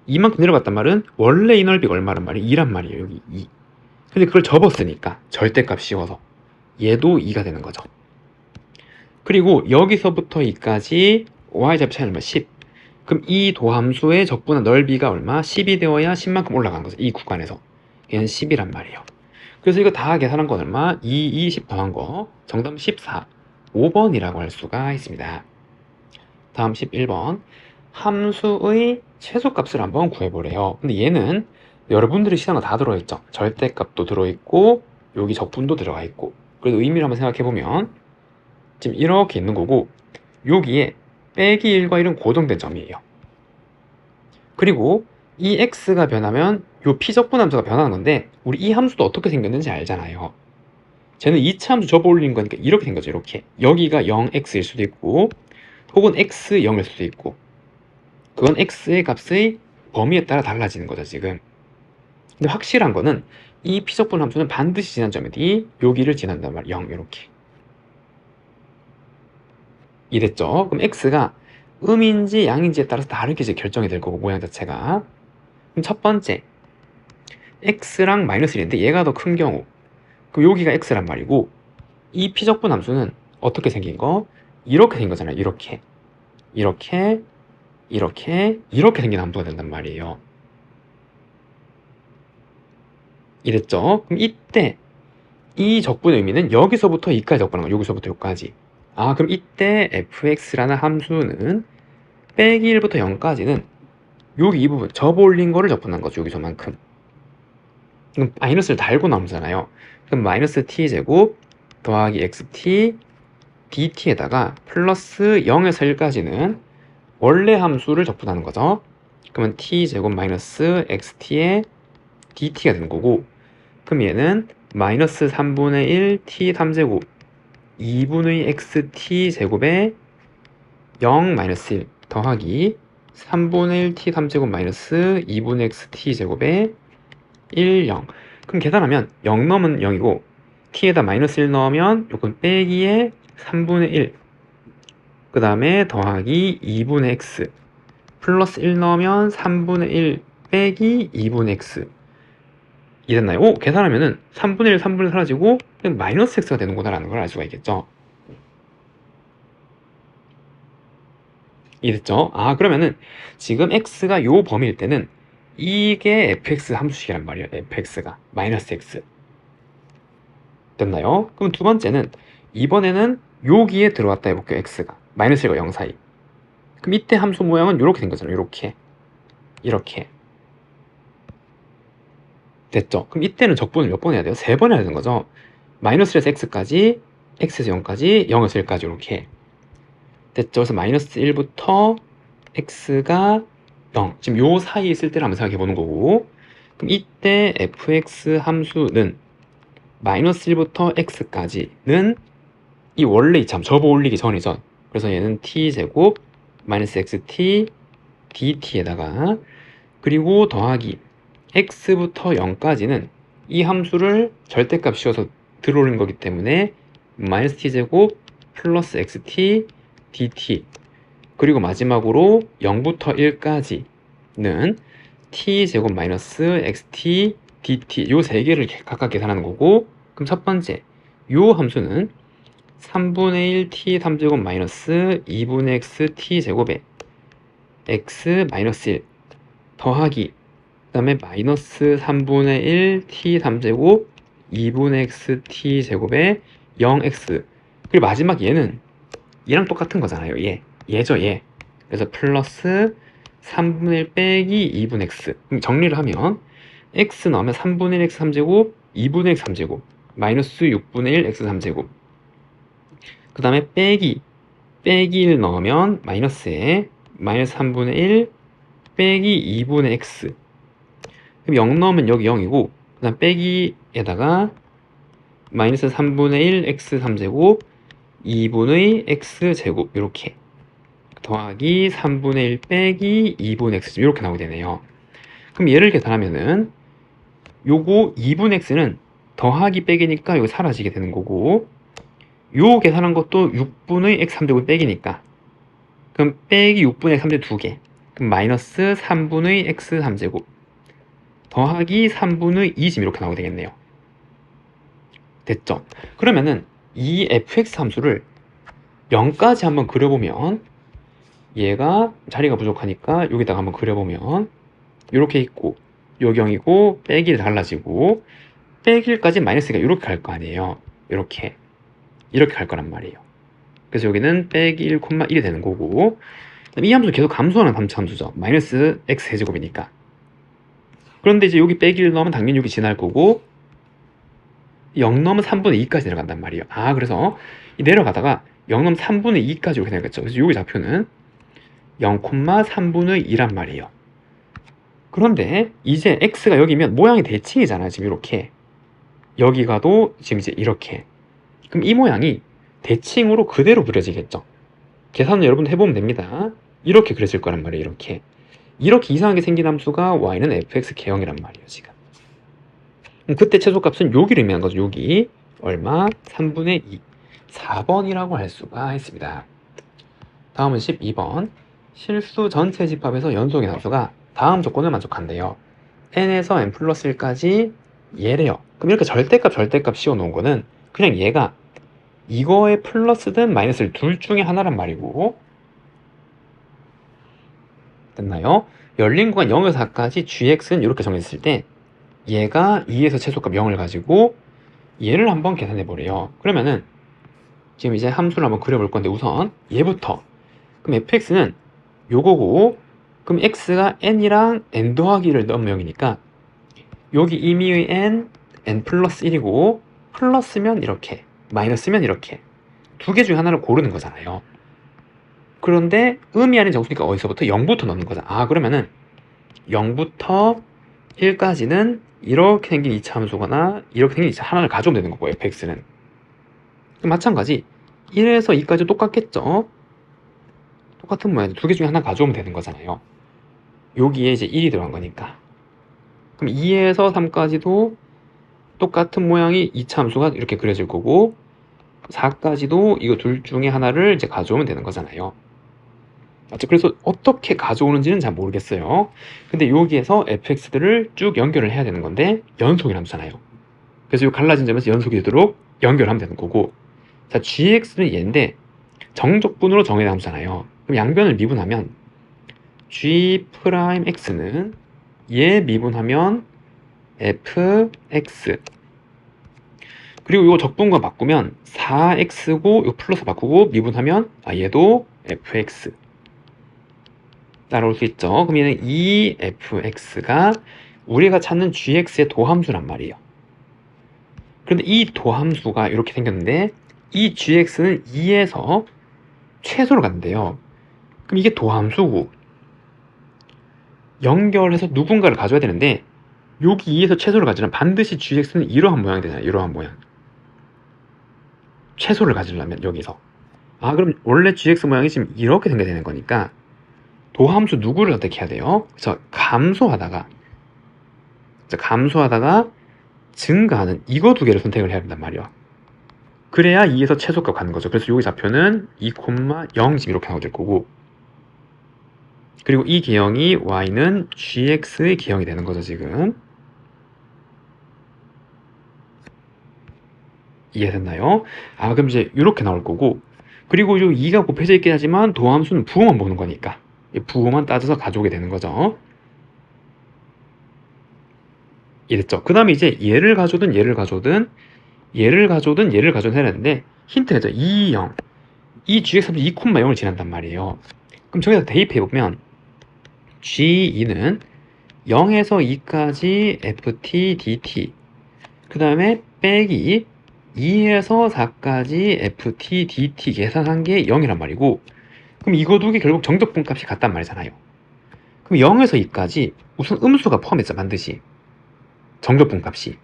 [SPEAKER 1] 이만큼 내려갔단 말은 원래 이 넓이가 얼마란 말이에요? 2란 말이에요, 여기 2. 근데 그걸 접었으니까 절대값 씌워서 얘도 2가 되는 거죠. 그리고 여기서부터 2까지 y좌표 차이 얼마? 10. 그럼 이 도함수의 적분한 넓이가 얼마? 10이 되어야 10만큼 올라간 거죠, 이 구간에서. 얘는 10이란 말이에요. 그래서 이거 다 계산한 건 얼마? 2, 2, 10 더한 거. 정답은 14. 5번이라고 할 수가 있습니다. 다음 11번. 함수의 최소값을 한번 구해보래요. 근데 얘는 여러분들이 시간은 다 들어있죠. 절대값도 들어있고 여기 적분도 들어가 있고. 그래서 의미를 한번 생각해보면 지금 이렇게 있는 거고, 여기에 빼기 1과 1은 고정된 점이에요. 그리고 이 x가 변하면 요 p적분 함수가 변하는 건데, 우리 이 함수도 어떻게 생겼는지 알잖아요. 쟤는 2차 함수 접어 올린 거니까 이렇게 생겼죠. 이렇게 여기가 0x일 수도 있고 혹은 x 0일 수도 있고, 그건 x의 값의 범위에 따라 달라지는 거죠 지금. 근데 확실한 거는 이 p적분 함수는 반드시 지난 점이 여기를 지난단 말이에요. 0 이렇게. 이랬죠? 그럼 x가 음인지 양인지에 따라서 다르게 이제 결정이 될 거고, 모양 자체가. 그럼 첫 번째 x랑 마이너스 1인데 얘가 더 큰 경우, 그럼 여기가 x란 말이고, 이 p적분 함수는 어떻게 생긴 거? 이렇게 생겼잖아요. 이렇게 생긴 함수가 된단 말이에요. 이랬죠? 그럼 이때 이 적분의 의미는 여기서부터 여기까지 적분한 거예요. 여기서부터 여기까지. 아, 그럼 이때 fx라는 함수는 빼기 1부터 0까지는 여기 이 부분 접어 올린 거를 적분한 거죠. 여기서만큼. 그럼 마이너스를 달고 나오잖아요. 그럼 마이너스 t제곱 더하기 xt dt에다가 플러스 0에서 1까지는 원래 함수를 적분하는 거죠. 그러면 t제곱 마이너스 xt의 dt가 되는 거고, 그럼 얘는 마이너스 3분의 1 t 3제곱 2분의 xt 제곱에 0 마이너스 1 더하기 3분의 1 t 3제곱 마이너스 2분의 xt 제곱에 1, 0. 그럼 계산하면 0 넣으면 0이고 t에다 마이너스 1 넣으면 요건 빼기에 3분의 1, 그 다음에 더하기 2분의 x, 플러스 1 넣으면 3분의 1 빼기 2분의 x. 이랬나요? 오, 계산하면은 3분의 1, 3분의 1 사라지고 그냥 마이너스 x가 되는구나라는 걸 알 수가 있겠죠. 이해됐죠? 아, 그러면은 지금 x가 요 범위일 때는 이게 fx 함수식이란 말이에요. fx가 마이너스 x. 됐나요? 그럼 두 번째는 이번에는 여기에 들어왔다 해볼게요. x가 마이너스 1과 0 사이. 그럼 이때 함수 모양은 이렇게 된 거잖아요. 이렇게 됐죠? 그럼 이때는 적분을 몇 번 해야 돼요? 3번 해야 되는 거죠. 마이너스 1에서 x까지, x에서 0까지, 0에서 1까지 이렇게 됐죠? 그래서 마이너스 1부터 x가 0, 지금 요 사이에 있을 때를 한번 생각해 보는 거고, 그럼 이때 fx 함수는 마이너스 1부터 x까지는 이 원래 이참 접어 올리기 전이죠. 그래서 얘는 t제곱 마이너스 xt dt에다가 그리고 더하기 x부터 0까지는 이 함수를 절대값 씌워서 들어오는 거기 때문에 마이너스 t제곱 플러스 xt dt, 그리고 마지막으로 0부터 1까지는 t제곱 마이너스 xt dt, 요 세 개를 각각 계산하는 거고, 그럼 첫 번째 요 함수는 3분의 1 t 3제곱 마이너스 2분의 x t 제곱에 x 마이너스 1 더하기 그 다음에 마이너스 3분의 1 t 3제곱 2분의 x t 제곱에 0x, 그리고 마지막 얘는 얘랑 똑같은 거잖아요. 얘죠, 얘. 그래서 플러스 3분의 1 빼기 2분의 x. 그럼 정리를 하면 x 넣으면 3분의 1 x 3제곱 2분의 x 3제곱 마이너스 6분의 1 x 3제곱, 그 다음에 빼기 1 넣으면 마이너스에 마이너스 3분의 1 빼기 2분의 x. 그럼 0 넣으면 여기 0이고, 그 다음 빼기에다가 마이너스 3분의 1 x 3제곱 2분의 x제곱 이렇게 더하기 3분의 1 빼기 2분의 x 이렇게 나오게 되네요. 그럼 얘를 계산하면은 요거 2분의 x는 더하기 빼기니까 이거 사라지게 되는 거고, 요 계산한 것도 6분의 x 3제곱 빼기니까 그럼 빼기 6분의 x 3제곱 2개, 그럼 마이너스 3분의 x 3제곱 더하기 3분의 20 이렇게 나오게 되겠네요. 됐죠? 그러면은 이 fx 함수를 0까지 한번 그려보면, 얘가 자리가 부족하니까 여기다가 한번 그려보면 이렇게 있고 요 0이고 빼기를 달라지고 빼기까지 마이너스가 이렇게 갈 거 아니에요. 이렇게 갈 거란 말이에요. 그래서 여기는 빼기 1,1이 되는 거고, 이 함수 계속 감소하는 함수죠. 마이너스 x 세제곱이니까. 그런데 이제 여기 빼기 1 넣으면 당연히 여기 지날 거고 0 넣으면 3분의 2까지 내려간단 말이에요. 아, 그래서 내려가다가 0 넣으면 3분의 2까지 이렇게 내려갔죠. 그래서 여기 좌표는 0,3분의 2란 말이에요. 그런데 이제 x가 여기면 모양이 대칭이잖아요. 지금 이렇게. 여기 가도 지금 이제 이렇게. 그럼 이 모양이 대칭으로 그대로 그려지겠죠. 계산을 여러분 해보면 됩니다. 이렇게 그려질 거란 말이에요. 이렇게 이상하게 생긴 함수가 y는 fx 개형이란 말이에요. 지금. 그럼 그때 최소값은 여기를 의미하는 거죠. 여기 얼마? 3분의 2. 4번이라고 할 수가 있습니다. 다음은 12번. 실수 전체 집합에서 연속의 함수가 다음 조건을 만족한대요. n에서 n 플러스 1까지 얘래요. 그럼 이렇게 절대값 씌워 놓은 거는 그냥 얘가 이거에 플러스든 마이너스를 둘 중에 하나란 말이고, 됐나요? 열린 구간 0에서 4까지 gx는 이렇게 정했을 때 얘가 2에서 최소값 0을 가지고 얘를 한번 계산해 보래요. 그러면은 지금 이제 함수를 한번 그려볼 건데, 우선 얘부터. 그럼 fx는 요거고, 그럼 x가 n이랑 n 더하기를 넣으면 0이니까 여기 임의의 n 플러스 1이고, 플러스면 이렇게, 마이너스면 이렇게 두 개 중에 하나를 고르는 거잖아요. 그런데 의미 아닌 정수니까 어디서부터? 0부터 넣는 거잖아. 아, 그러면은 0부터 1까지는 이렇게 생긴 2차 함수거나 이렇게 생긴 2차 하나를 가져오면 되는 거고, fx는. 마찬가지 1에서 2까지 똑같겠죠? 똑같은 모양, 두 개 중에 하나 가져오면 되는 거잖아요. 여기에 이제 1이 들어간 거니까. 그럼 2에서 3까지도 똑같은 모양이 2차 함수가 이렇게 그려질 거고 4까지도 이거 둘 중에 하나를 이제 가져오면 되는 거잖아요. 맞죠? 그래서 어떻게 가져오는지는 잘 모르겠어요. 근데 여기에서 fx들을 쭉 연결을 해야 되는 건데 연속이라는 함수잖아요. 그래서 이 갈라진 점에서 연속이 되도록 연결하면 되는 거고, 자, gx는 얘인데 정적분으로 정해야 함수잖아요. 그럼 양변을 미분하면 g'x는 얘 미분하면 fx, 그리고 이거 적분과 바꾸면 4x고 이거 플러스 바꾸고 미분하면 얘도 fx 따라올 수 있죠. 그럼 얘는 2fx가 우리가 찾는 gx의 도함수란 말이에요. 그런데 이 도함수가 이렇게 생겼는데 이 gx는 2에서 최소로 간대요. 그럼 이게 도함수고 연결해서 누군가를 가져야 되는데 여기 2에서 최소를 가지려면 반드시 gx는 이러한 모양이 되잖아요. 이러한 모양. 최소를 가지려면 여기서. 그럼 원래 gx 모양이 지금 이렇게 생겨야 되는 거니까 도함수 누구를 어떻게 해야 돼요? 그래서 감소하다가 증가하는 이거 두 개를 선택을 해야 된단 말이야. 그래야 2에서 최소값 가는 거죠. 그래서 여기 좌표는 2,0 지금 이렇게 나오게 될 거고, 그리고 이 개형이 y는 gx의 개형이 되는 거죠. 지금 이해됐나요? 그럼 이제 이렇게 나올 거고, 그리고 이 2가 곱해져 있긴 하지만 도함수는 부호만 보는 거니까 부호만 따져서 가져오게 되는 거죠. 이랬죠. 그 다음에 이제 얘를 가져오든 얘를 가져오든 해야 되는데 힌트가 있죠. 2, 0. 이 gx 2,0을 지난단 말이에요. 그럼 저기다 대입해보면 g2는 0에서 2까지 ft dt, 그 다음에 빼기 2에서 4까지 ft dt 계산한 게 0이란 말이고, 그럼 이거 두 개 결국 정적분 값이 같단 말이잖아요. 그럼 0에서 2까지 우선 음수가 포함했죠. 반드시 정적분 값이.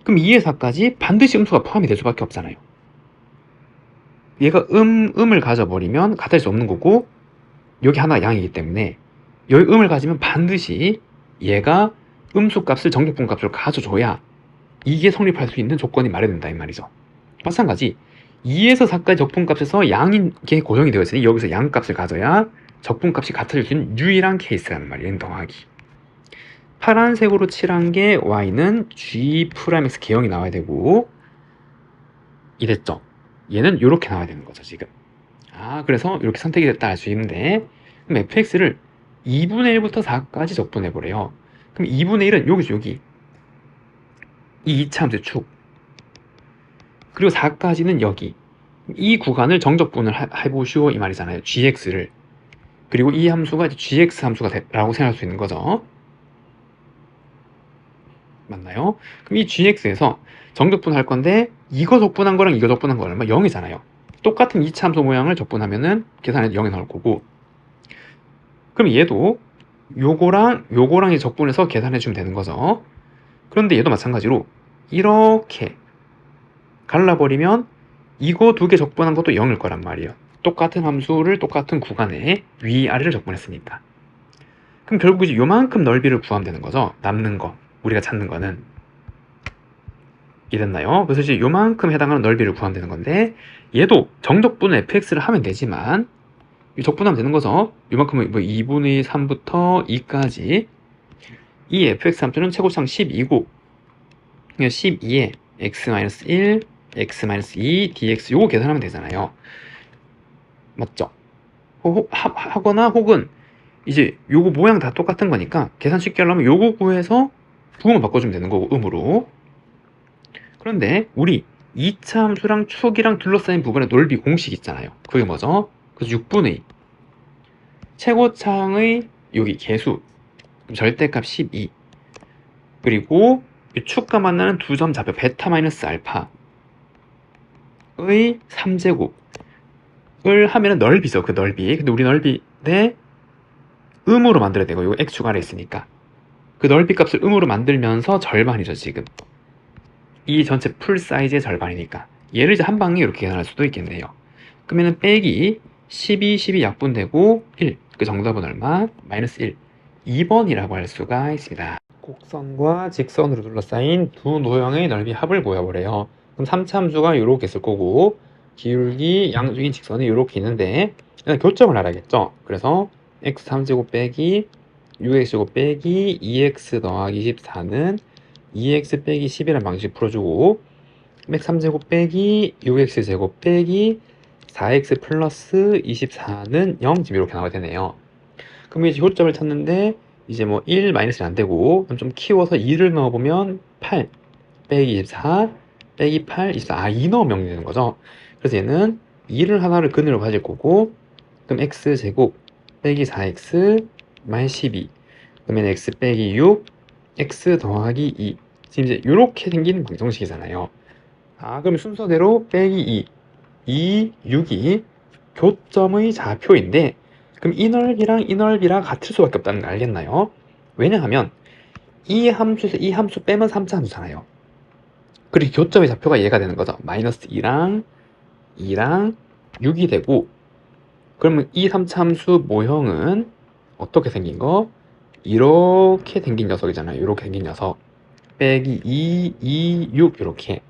[SPEAKER 1] 그럼 2에서 4까지 반드시 음수가 포함이 될 수밖에 없잖아요. 얘가 음을 가져버리면 같아질 수 없는 거고, 여기 하나가 양이기 때문에 여기 음을 가지면 반드시 얘가 음수 값을 정적분 값으로 가져줘야 이게 성립할 수 있는 조건이 마련된다 이 말이죠. 마찬가지 2에서 4까지 적분값에서 양인 게 고정이 되어 있으니 여기서 양값을 가져야 적분값이 같아질 수 있는 유일한 케이스라는 말이에요. 더하기. 파란색으로 칠한 게 y는 g'x 개형이 나와야 되고, 이랬죠. 얘는 이렇게 나와야 되는 거죠. 지금 그래서 이렇게 선택이 됐다 할 수 있는데, 그럼 fx를 2분의 1부터 4까지 적분해 보래요. 그럼 2분의 1은 여기죠. 여기 이 2차 함수의 축, 그리고 4까지는 여기 이 구간을 정적분을 해보시오 이 말이잖아요. gx를. 그리고 이 함수가 이제 gx 함수가 라고 생각할 수 있는 거죠. 맞나요? 그럼 이 gx에서 정적분 할 건데 이거 적분한 거랑 이거 적분한 거는 0이잖아요. 똑같은 2차 함수 모양을 적분하면은 계산해도 0이 나올 거고, 그럼 얘도 요거랑 이 적분해서 계산해 주면 되는 거죠. 그런데 얘도 마찬가지로 이렇게 갈라버리면 이거 두 개 적분한 것도 0일 거란 말이에요. 똑같은 함수를 똑같은 구간에 위아래를 적분했으니까. 그럼 결국 이제 요만큼 넓이를 구하면 되는 거죠. 남는 거, 우리가 찾는 거는. 이랬나요? 그래서 이제 요만큼 해당하는 넓이를 구하면 되는 건데, 얘도 정적분을 fx를 하면 되지만 적분하면 되는 거죠. 요만큼은 2분의 3부터 2까지 이 fx 함수는 최고차항 12고 12에 x-1, x-2 dx 요거 계산하면 되잖아요. 맞죠? 하거나 혹은 이제 요거 모양 다 똑같은 거니까 계산 쉽게 하려면 요거 구해서 부호만 바꿔주면 되는 거고, 음으로. 그런데 우리 2차 함수랑 축이랑 둘러싸인 부분의 넓이 공식 있잖아요. 그게 뭐죠? 그래서 6분의 2 최고차항의 여기 개수 절대값 12, 그리고 축과 만나는 두 점 좌표 베타 마이너스 알파의 3제곱을 하면은 넓이죠. 그 넓이. 근데 우리 넓이 대 음으로 만들어야 되고, 이거 x축 아래 있으니까 그 넓이 값을 음으로 만들면서 절반이죠. 지금 이 전체 풀 사이즈의 절반이니까 얘를 이제 한 방에 이렇게 계산할 수도 있겠네요. 그러면은 빼기 12 약분되고 1, 그 정답은 얼마? 마이너스 1. 2번이라고 할 수가 있습니다. 곡선과 직선으로 둘러싸인 두 노형의 넓이 합을 구해보래요. 그럼 3차 함수가 이렇게 있을 거고 기울기 양중인 직선이 이렇게 있는데 일단 교점을 알아야겠죠. 그래서 x 3제곱 빼기 6x제곱 빼기 2x 더하기 24는 2x 빼기 10이라는 방식 풀어주고 x 3제곱 빼기 6x제곱 빼기 4x 플러스 24는 0 지금 이렇게 나와야 되네요. 그럼 이제 효점을 찾는데 이제 뭐 1 마이너스는 안 되고 좀 키워서 2를 넣어보면 8 빼기 24 빼기 8 24 2 넣으면 0이 되는 거죠. 그래서 얘는 2를 하나를 근으로 가질 거고 그럼 x제곱 빼기 4x 마이너스 12 그러면 x 빼기 6 x 더하기 2 지금 이제 이렇게 생기는 방정식이잖아요. 그럼 순서대로 빼기 2 6이 교점의 좌표인데 그럼 이 넓이랑 이 넓이랑 같을 수밖에 없다는 걸 알겠나요? 왜냐하면 이 함수에서 이 함수 빼면 3차 함수잖아요. 그리고 교점의 좌표가 얘가 되는 거죠. 마이너스 2랑 6이 되고 그러면 이 3차 함수 모형은 어떻게 생긴 거? 이렇게 생긴 녀석이잖아요. 이렇게 생긴 녀석 빼기 2, 6 이렇게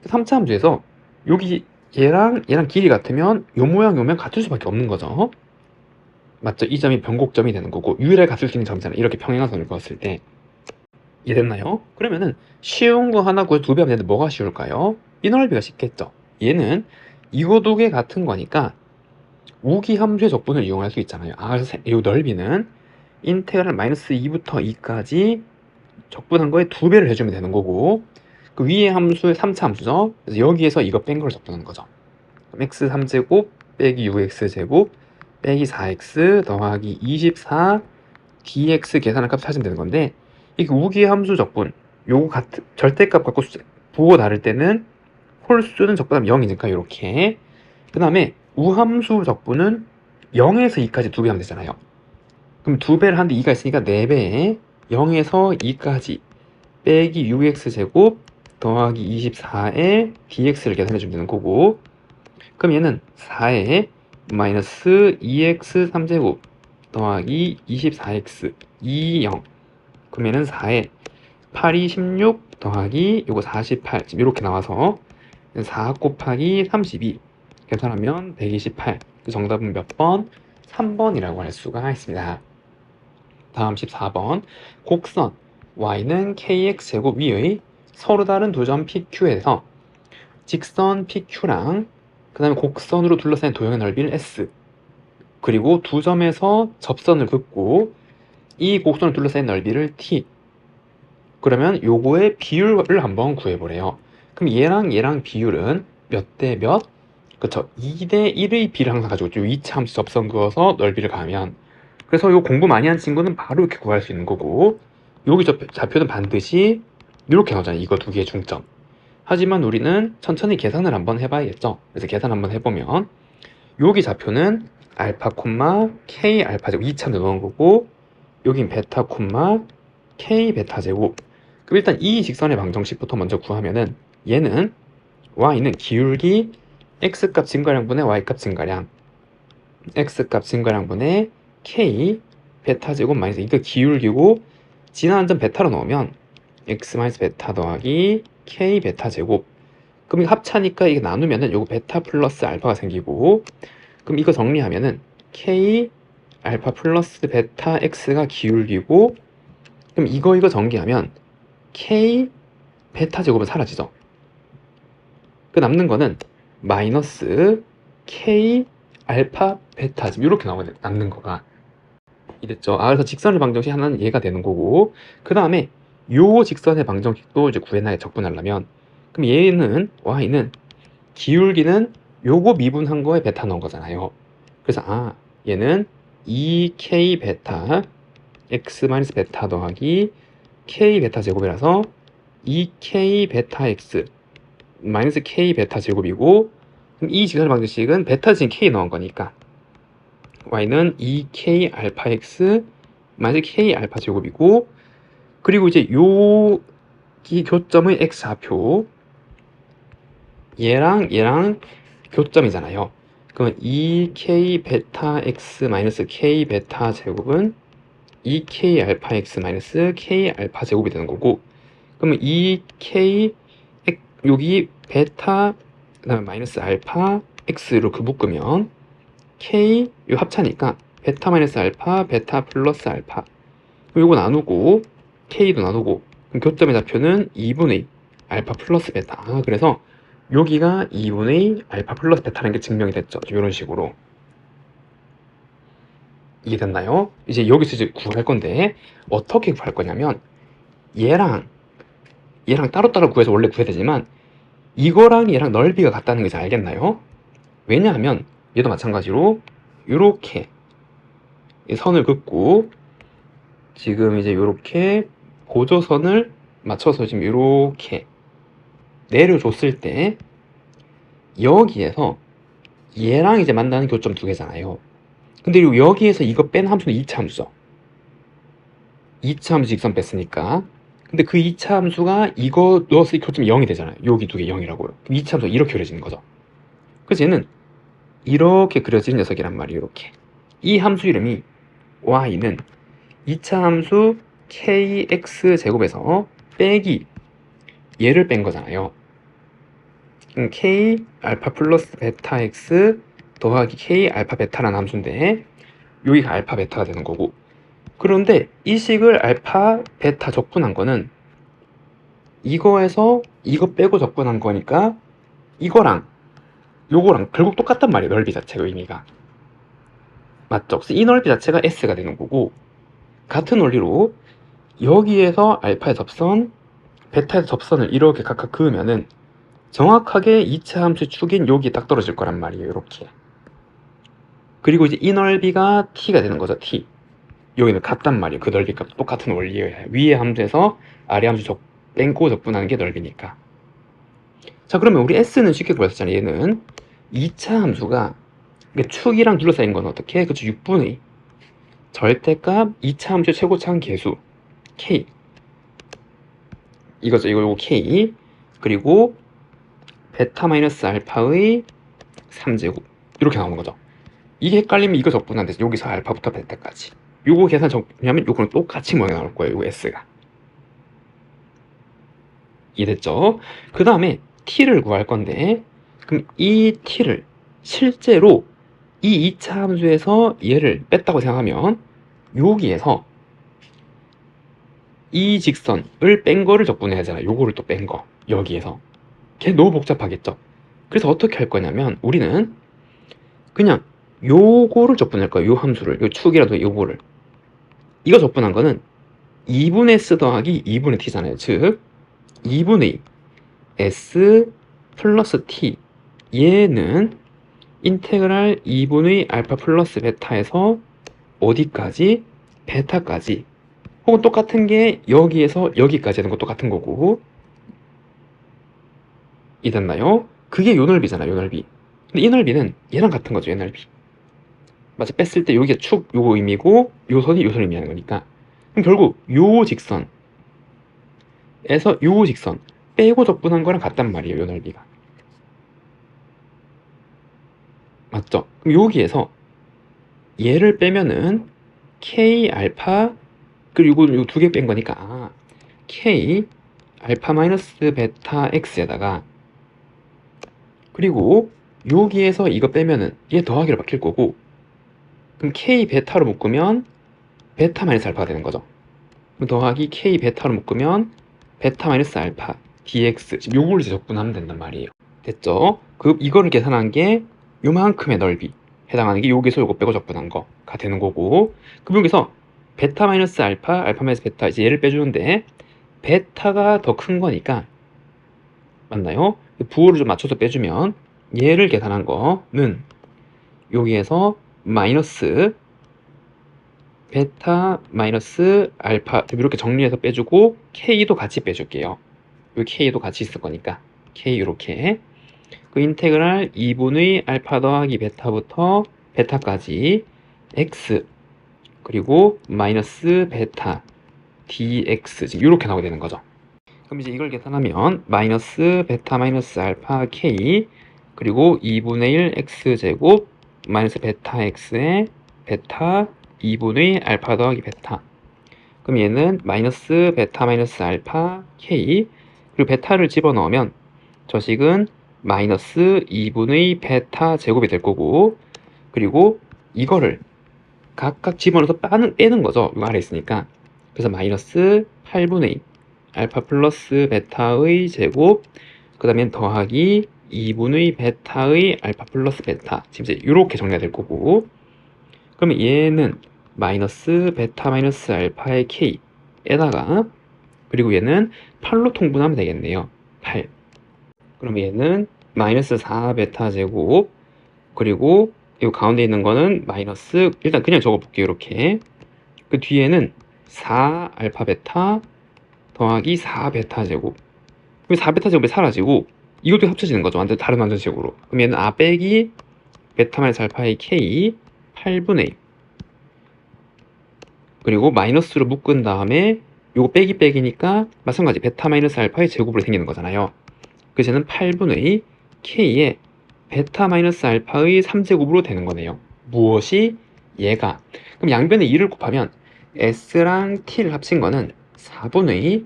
[SPEAKER 1] 3차 함수에서 여기 얘랑 길이 같으면 요 모양 요 모양 같을 수밖에 없는 거죠. 맞죠? 이 점이 변곡점이 되는 거고 유일하게 같을 수 있는 점이잖아요. 이렇게 평행선을 그었을 때 이해됐나요? 그러면은 쉬운 거 하나 구해서 2배 하면 되는데 뭐가 쉬울까요? 이 넓이가 쉽겠죠. 얘는 이거 두 개 같은 거니까 우기 함수의 적분을 이용할 수 있잖아요. 그래서 이 넓이는 인테그랄 마이너스 2부터 2까지 적분한 거에 2배를 해주면 되는 거고 그 위에 함수의 3차 함수죠. 그래서 여기에서 이거 뺀 걸 적분하는 거죠. 그럼 x 3제곱 빼기 6x제곱 빼기 4x 더하기 24 dx 계산한 값 찾으면 되는 건데 이게 우기의 함수 적분 요거 같은 절대값 갖고 부호 다를 때는 홀수는 적분하면 0이니까 이렇게 그 다음에 우함수 적분은 0에서 2까지 2배 하면 되잖아요. 그럼 2배를 하는데 2가 있으니까 4배에 0에서 2까지 빼기 6x제곱 더하기 24에 dx를 계산해주면 되는 거고 그럼 얘는 4에 마이너스 2x 3제곱 더하기 24x 2, 0 그럼 얘는 4에 8이 16 더하기 요거 48 지금 이렇게 나와서 4 곱하기 32 계산하면 128 그 정답은 몇 번? 3번이라고 할 수가 있습니다. 다음 14번 곡선 y는 kx제곱 위의 서로 다른 두 점 PQ에서 직선 PQ랑 그 다음에 곡선으로 둘러싸인 도형의 넓이를 S 그리고 두 점에서 접선을 긋고 이 곡선을 둘러싸인 넓이를 T 그러면 요거의 비율을 한번 구해보래요. 그럼 얘랑 비율은 몇 대 몇? 그쵸 2대 1의 비를 항상 가지고 있죠. 2차 함수 접선 그어서 넓이를 가면 그래서 요 공부 많이 한 친구는 바로 이렇게 구할 수 있는 거고 여기 좌표는 반드시 이렇게 나오잖아요. 이거 두 개의 중점. 하지만 우리는 천천히 계산을 한번 해봐야겠죠. 그래서 계산 한번 해보면 여기 좌표는 알파 콤마 k 알파 제곱 2차로 넣은 거고 여긴 베타 콤마 k 베타 제곱 그럼 일단 이 직선의 방정식부터 먼저 구하면은 얘는 y는 기울기 x값 증가량분의 y값 증가량 x값 증가량분의 k 베타 제곱 마이너스 이거 기울기고 지나간 점 베타로 넣으면 x 마이너스 베타 더하기 k 베타 제곱 그럼 이거 합차니까 이게 나누면은 요거 베타 플러스 알파가 생기고 그럼 이거 정리하면은 k 알파 플러스 베타 x가 기울기고 그럼 이거 정리하면 k 베타 제곱은 사라지죠. 그 남는 거는 마이너스 k 알파 베타 지금 이렇게 남는 거가 이랬죠. 그래서 직선의 방정식 하나는 얘가 되는 거고 그 다음에 요 직선의 방정식도 이제 구해놔야 적분하려면 그럼 얘는 y는 기울기는 요거 미분한 거에 베타 넣은 거잖아요. 그래서 얘는 2k 베타 x 마이너스 베타 더하기 k 베타 제곱이라서 2k 베타 x 마이너스 k 베타 제곱이고 그럼 이 직선의 방정식은 베타 대신 k 넣은 거니까 y는 2k 알파 x 마이너스 k 알파 제곱이고 그리고 이제 이 교점의 x 좌표 얘랑 교점이잖아요. 그러면 2k 베타 x 마이너스 k 베타 제곱은 2k 알파 x 마이너스 k 알파 제곱이 되는 거고, 그러면 2k 여기 베타 그다음에 마이너스 알파 x로 묶으면 k 요 합차니까 베타 마이너스 알파 베타 플러스 알파, 그럼 요거 나누고 k도 나누고, 그럼 교점의 좌표는 2분의 알파 플러스 베타. 그래서 여기가 2분의 알파 플러스 베타라는 게 증명이 됐죠. 이런 식으로. 이해됐나요? 이제 여기서 이제 구할 건데 어떻게 구할 거냐면, 얘랑 따로따로 구해서 원래 구해야 되지만 이거랑 얘랑 넓이가 같다는 게 잘 알겠나요? 왜냐하면 얘도 마찬가지로 이렇게 선을 긋고 지금 이제 이렇게 보조선을 맞춰서 지금 이렇게 내려줬을 때 여기에서 얘랑 이제 만나는 교점 두 개잖아요. 근데 여기에서 이거 뺀 함수는 2차 함수죠. 2차 함수 직선 뺐으니까. 근데 그 2차 함수가 이거 넣었을 때 교점이 0이 되잖아요. 여기 두 개 0이라고요. 그럼 2차 함수가 이렇게 그려지는 거죠. 그래서 얘는 이렇게 그려지는 녀석이란 말이에요. 이렇게. 이 함수 이름이 y는 2차 함수 kx 제곱에서 빼기 얘를 뺀 거잖아요. k 알파 플러스 베타 x 더하기 k 알파 베타라는 함수인데 여기가 알파 베타가 되는 거고, 그런데 이 식을 알파 베타 적분한 거는 이거에서 이거 빼고 적분한 거니까 이거랑 요거랑 결국 똑같단 말이에요. 넓이 자체가 의미가. 맞죠? 그래서 이 넓이 자체가 s가 되는 거고, 같은 원리로 여기에서 알파의 접선, 베타의 접선을 이렇게 각각 그으면은 정확하게 2차 함수 축인 여기 딱 떨어질 거란 말이에요. 이렇게. 그리고 이제 이 넓이가 t가 되는 거죠. t. 여기는 같단 말이에요. 그 넓이가 똑같은 원리예요. 위의 함수에서 아래 함수 뺀고 적분하는 게 넓이니까. 자, 그러면 우리 s는 쉽게 구했었잖아요. 얘는 2차 함수가 축이랑 둘러싸인 건 어떻게? 그쵸, 6분의 절대값 2차 함수 최고차항 계수 k, 이거죠. 이거 k, 그리고 베타 마이너스 알파의 3제곱 이렇게 나오는 거죠. 이게 헷갈리면 이거 적분한데 여기서 알파부터 베타까지 요거 계산 적분하면 요거는 똑같이 모양이 나올 거예요. 요거 s가. 이해됐죠? 그 다음에 t를 구할 건데, 그럼 이 t를 실제로 이 2차 함수에서 얘를 뺐다고 생각하면 여기에서 이 직선을 뺀 거를 적분해야 하잖아요. 요거를 또 뺀 거 여기에서. 걔 너무 복잡하겠죠? 그래서 어떻게 할 거냐면 우리는 그냥 요거를 적분할 거예요. 요 함수를, 요 축이라도 요거를. 이거 적분한 거는 2분의 s 더하기 2분의 t잖아요. 즉 2분의 s 플러스 t, 얘는 인테그랄 2분의 알파 플러스 베타에서 어디까지? 베타까지. 혹은 똑같은 게 여기에서 여기까지 하는 거 똑같은 거고. 이해됐나요? 그게 요 넓이잖아, 요 넓이. 근데 이 넓이는 얘랑 같은 거죠, 요 넓이. 마치 뺐을 때 여기가 축 요거 의미고 요 선이 요 선 의미하는 거니까. 그럼 결국 요 직선에서 요 직선 빼고 적분한 거랑 같단 말이에요, 요 넓이가. 맞죠? 그럼 여기에서 얘를 빼면은 k 알파, 그리고 요 두 개 뺀 거니까 k 알파 마이너스 베타 x에다가, 그리고 여기에서 이거 빼면은 얘 더하기로 바뀔 거고, 그럼 k 베타로 묶으면 베타 마이너스 알파가 되는 거죠. 그럼 더하기 k 베타로 묶으면 베타 마이너스 알파 dx, 지금 요걸 이제 적분하면 된단 말이에요. 됐죠? 이거를 계산한 게 요만큼의 넓이 해당하는 게 여기서 요거 빼고 적분한 거가 되는 거고, 그럼 여기서 베타 마이너스 알파, 알파 마이너스 베타, 이제 얘를 빼주는데 베타가 더 큰 거니까, 맞나요? 부호를 좀 맞춰서 빼주면 얘를 계산한 거는 여기에서 마이너스 베타 마이너스 알파 이렇게 정리해서 빼주고 k도 같이 빼줄게요. 이 k도 같이 있을 거니까 k 이렇게. 그 인테그랄 2분의 알파 더하기 베타부터 베타까지 x, 그리고 마이너스 베타 dx, 지금 이렇게 나오게 되는 거죠. 그럼 이제 이걸 계산하면 마이너스 베타 마이너스 알파 k, 그리고 2분의 1 x제곱 마이너스 베타 x에 베타 2분의 알파 더하기 베타 그럼 얘는 마이너스 베타 마이너스 알파 k, 그리고 베타를 집어넣으면 저 식은 마이너스 2분의 베타 제곱이 될 거고, 그리고 이거를 각각 집어넣어서 빼는 거죠. 이거 아래 있으니까. 그래서 마이너스 8분의 알파 플러스 베타의 제곱, 그 다음에 더하기 2분의 베타의 알파 플러스 베타. 지금 이제 이렇게 정리가 될 거고, 그러면 얘는 마이너스 베타 마이너스 알파의 k에다가, 그리고 얘는 8로 통분하면 되겠네요. 8. 그럼 얘는 마이너스 4 베타 제곱, 그리고 이 가운데 있는 거는 마이너스, 일단 그냥 적어볼게요. 이렇게. 그 뒤에는 4 알파 베타 더하기 4 베타 제곱. 그럼 4 베타 제곱이 사라지고 이것도 합쳐지는 거죠. 완전 다른 완전식으로. 그럼 얘는 빼기 베타 마이너스 알파의 k 8분의, 그리고 마이너스로 묶은 다음에 요거 빼기 빼기니까 마찬가지 베타 마이너스 알파의 제곱으로 생기는 거잖아요. 그래서 얘는 8분의 k에 베타 마이너스 알파의 3제곱으로 되는 거네요. 무엇이? 얘가. 그럼 양변에 2를 곱하면 s랑 t를 합친 거는 4분의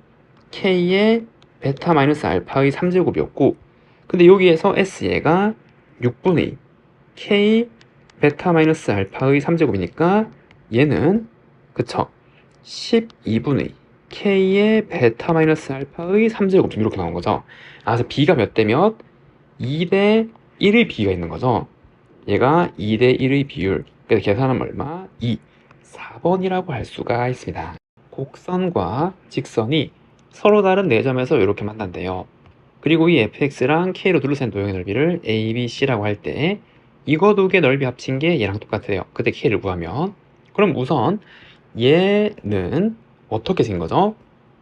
[SPEAKER 1] k의 베타 마이너스 알파의 3제곱이었고, 근데 여기에서 s 얘가 6분의 k 베타 마이너스 알파의 3제곱이니까 얘는, 그쵸, 12분의 k의 베타 마이너스 알파의 3제곱, 좀 이렇게 나온 거죠. 그래서 b가 몇 대 몇? 2대 1의 비가 있는 거죠. 얘가 2대 1의 비율. 그래서 계산하면 얼마? 2. 4번이라고 할 수가 있습니다. 곡선과 직선이 서로 다른 4점에서 이렇게 만난대요. 그리고 이 fx랑 k로 둘러싼 도형의 넓이를 a, b, c라고 할 때 이거 두 개 넓이 합친 게 얘랑 똑같아요. 그때 k를 구하면. 그럼 우선 얘는 어떻게 생긴 거죠?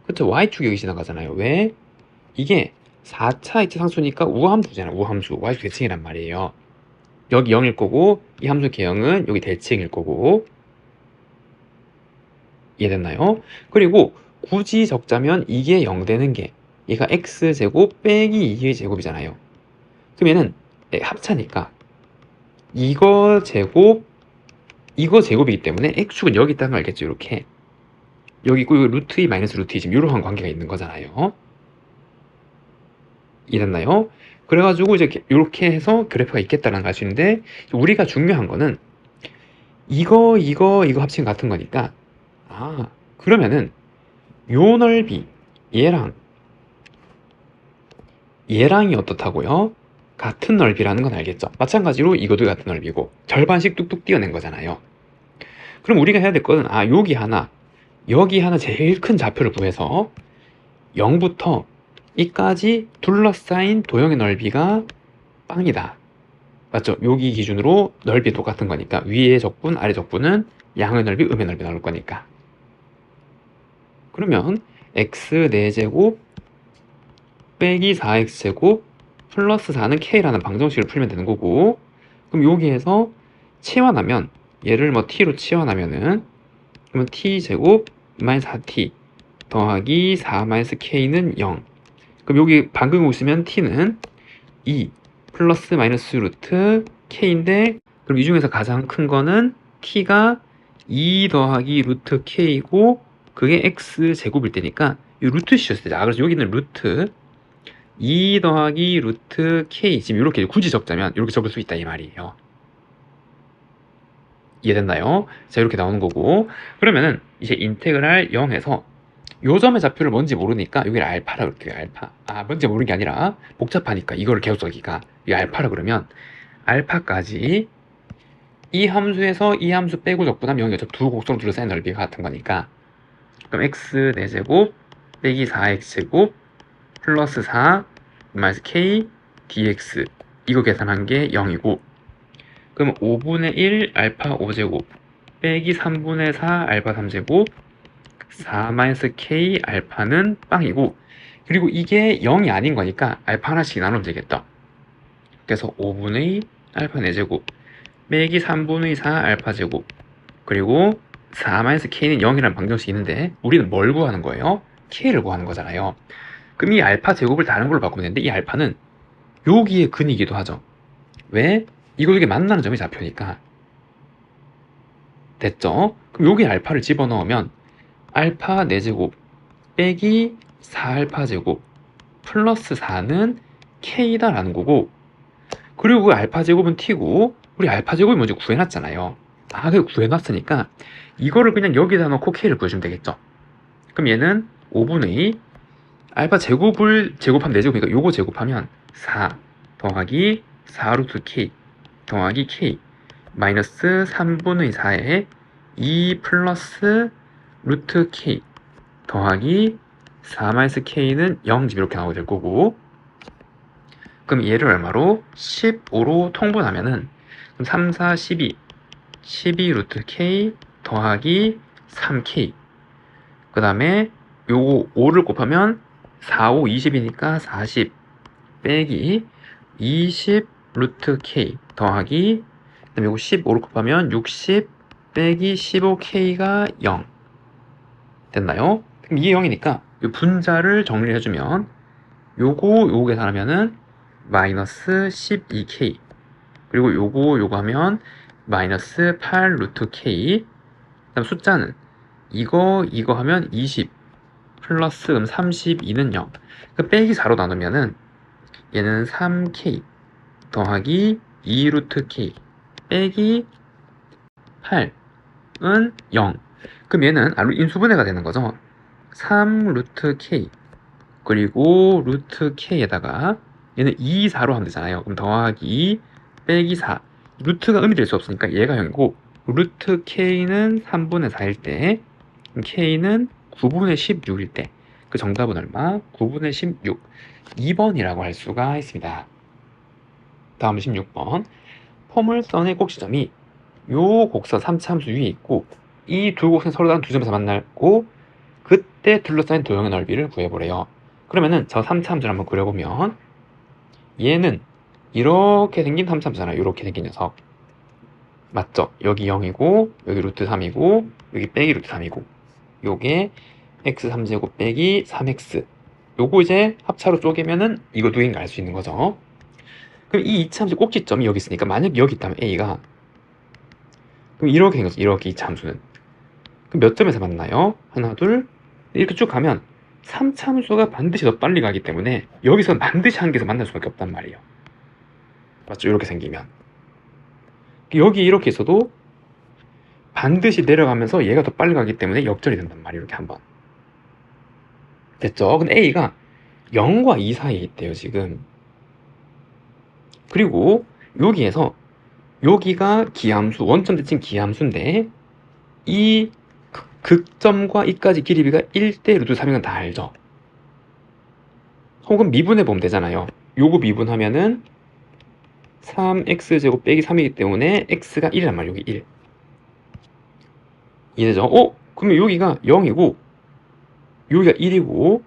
[SPEAKER 1] 그쵸, y축이 지나가잖아요. 왜? 이게 4차 이차 상수니까 우함수잖아요. 우함수. y축 대칭이란 말이에요. 여기 0일 거고, 이 함수 개형은 여기 대칭일 거고. 이해됐나요? 그리고 굳이 적자면 이게 0 되는 게 얘가 x제곱 빼기 2의 제곱이잖아요. 그러면은 합차니까 이거 제곱, 이거 제곱이기 때문에 x축은 여기 있다는 거 알겠죠? 이렇게 여기 있고, 이거 루트 2 마이너스 루트 2 지금 이러한 관계가 있는 거잖아요. 이해됐나요? 그래가지고 이제 이렇게 해서 그래프가 있겠다는 걸 알 수 있는데, 우리가 중요한 거는 이거 합치면 같은 거니까, 그러면은 요 넓이 얘랑이 어떻다고요? 같은 넓이라는 건 알겠죠? 마찬가지로 이것도 같은 넓이고 절반씩 뚝뚝 띄어낸 거잖아요. 그럼 우리가 해야 될 거는 여기 하나, 여기 하나 제일 큰 좌표를 구해서 0부터 이까지 둘러싸인 도형의 넓이가 빵이다. 맞죠? 여기 기준으로 넓이 똑같은 거니까 위의 적분, 아래 적분은 양의 넓이, 음의 넓이 나올 거니까. 그러면 x 4제곱 빼기 4x제곱 플러스 4는 k라는 방정식을 풀면 되는 거고, 그럼 여기에서 치환하면, 얘를 뭐 t로 치환하면은, 그러면 t제곱 마이너스 4t 더하기 4 마이너스 k는 0. 그럼 여기 방금 보시면 t는 2 플러스 마이너스 루트 k인데, 그럼 이 중에서 가장 큰 거는 t가 2 더하기 루트 k이고, 그게 x제곱일 때니까 이 루트 씌웠을 때, 그래서 여기는 루트 2 더하기 루트 k, 지금 이렇게 굳이 적자면 이렇게 적을 수 있다 이 말이에요. 이해됐나요? 자, 이렇게 나오는 거고, 그러면은 이제 인테그랄 0에서 요 점의 좌표를 뭔지 모르니까 여기를 알파라 그럴게요. 알파. 뭔지 모르는 게 아니라 복잡하니까 이거를 계속 적기가, 이 알파라 그러면 알파까지 이 함수에서 이 함수 빼고 적분하면 0이죠. 두 곡선으로 둘러싸인 넓이가 같은 거니까. 그럼 x 4제곱 빼기 4x제곱 플러스 4 마이너스 k dx, 이거 계산한 게 0이고, 그럼 5분의 1 알파 5제곱 빼기 3분의 4 알파 3제곱 4 마이너스 k 알파는 빵이고, 그리고 이게 0이 아닌 거니까 알파 하나씩 나누면 되겠다. 그래서 5분의 알파 4제곱 빼기 3분의 4 알파 제곱, 그리고 4 마이너스 k는 0이라는 방정식이 있는데 우리는 뭘 구하는 거예요? k를 구하는 거잖아요. 그럼 이 알파 제곱을 다른 걸로 바꾸면 되는데, 이 알파는 여기에 근이기도 하죠. 왜? 이거 두 개 만나는 점이 좌표니까. 됐죠? 그럼 여기 알파를 집어넣으면 알파 4제곱 빼기 4알파 제곱 플러스 4는 K다 라는 거고, 그리고 그 알파 제곱은 T고 우리 알파 제곱이 먼저 구해놨잖아요. 그래 구해놨으니까 이거를 그냥 여기다 넣고 K를 구해주면 되겠죠. 그럼 얘는 5분의 알파 제곱을 제곱하면 4제곱이니까 요거 제곱하면 4 더하기 4 루트 K 더하기 K 마이너스 3분의 4에 2 플러스 루트 K 더하기 4 마이너스 K는 0 이렇게 나오게 될 거고, 그럼 얘를 얼마로? 15로 통분하면은 그럼 3, 4, 12 루트 K 더하기 3K, 그 다음에 요거 5를 곱하면 4, 5, 20이니까 40 빼기 20 루트 K 더하기, 그 다음에 요거 15를 곱하면 60 빼기 15K가 0 됐나요? 그럼 이게 0이니까 이 분자를 정리를 해주면 요거 계산하면은 마이너스 12K, 그리고 요거 하면 마이너스 8 루트 K, 그 다음 숫자는 이거 하면 20 플러스 32는 0, 그 빼기 4로 나누면은 얘는 3K 더하기 2 루트 K 빼기 8은 0. 그럼 얘는 인수분해가 되는 거죠. 3 루트 K 그리고 루트 K에다가 얘는 2, 4로 하면 되잖아요. 그럼 더하기 빼기 4, 루트가 의미될 수 없으니까 얘가 0이고, 루트 K는 3분의 4일 때 K는 9분의 16일 때 그 정답은 얼마? 9분의 16, 2번이라고 할 수가 있습니다. 다음 16번. 포물선의 꼭지점이 요 곡선 3차 함수 위에 있고 이 두 곡선이 서로 다른 두 점에서 만나고 그때 둘러싸인 도형의 넓이를 구해보래요. 그러면은 저 3차 함수를 한번 그려보면 얘는 이렇게 생긴 3차 함수잖아요. 이렇게 생긴 녀석 맞죠? 여기 0이고 여기 루트 3이고 여기 빼기 루트 3이고 요게 x 3제곱 빼기 3x, 요거 이제 합차로 쪼개면은 이거 두 개인가 알 수 있는 거죠. 그럼 이 2차 함수 꼭지점이 여기 있으니까 만약 여기 있다면 a가, 그럼 이렇게 생겼어. 이렇게 2차 함수는 그럼 몇 점에서 만나요? 하나 둘 이렇게 쭉 가면 3차 함수가 반드시 더 빨리 가기 때문에 여기서 반드시 한 개에서 만날 수밖에 없단 말이에요. 맞죠? 이렇게 생기면 여기 이렇게 있어도 반드시 내려가면서 얘가 더 빨리 가기 때문에 역전이 된단 말이에요. 이렇게 한번 됐죠? 근데 A가 0과 2 사이에 있대요 지금. 그리고 여기에서 여기가 기함수, 원점 대칭 기함수인데 이 극점과 이까지 길이비가 1대 루트 3인 건 다 알죠? 혹은 미분해 보면 되잖아요. 요거 미분하면은 3x제곱 빼기 3이기 때문에 x가 1이란 말이에요. 여기 1 이해되죠? 그러면 여기가 0이고 여기가 1이고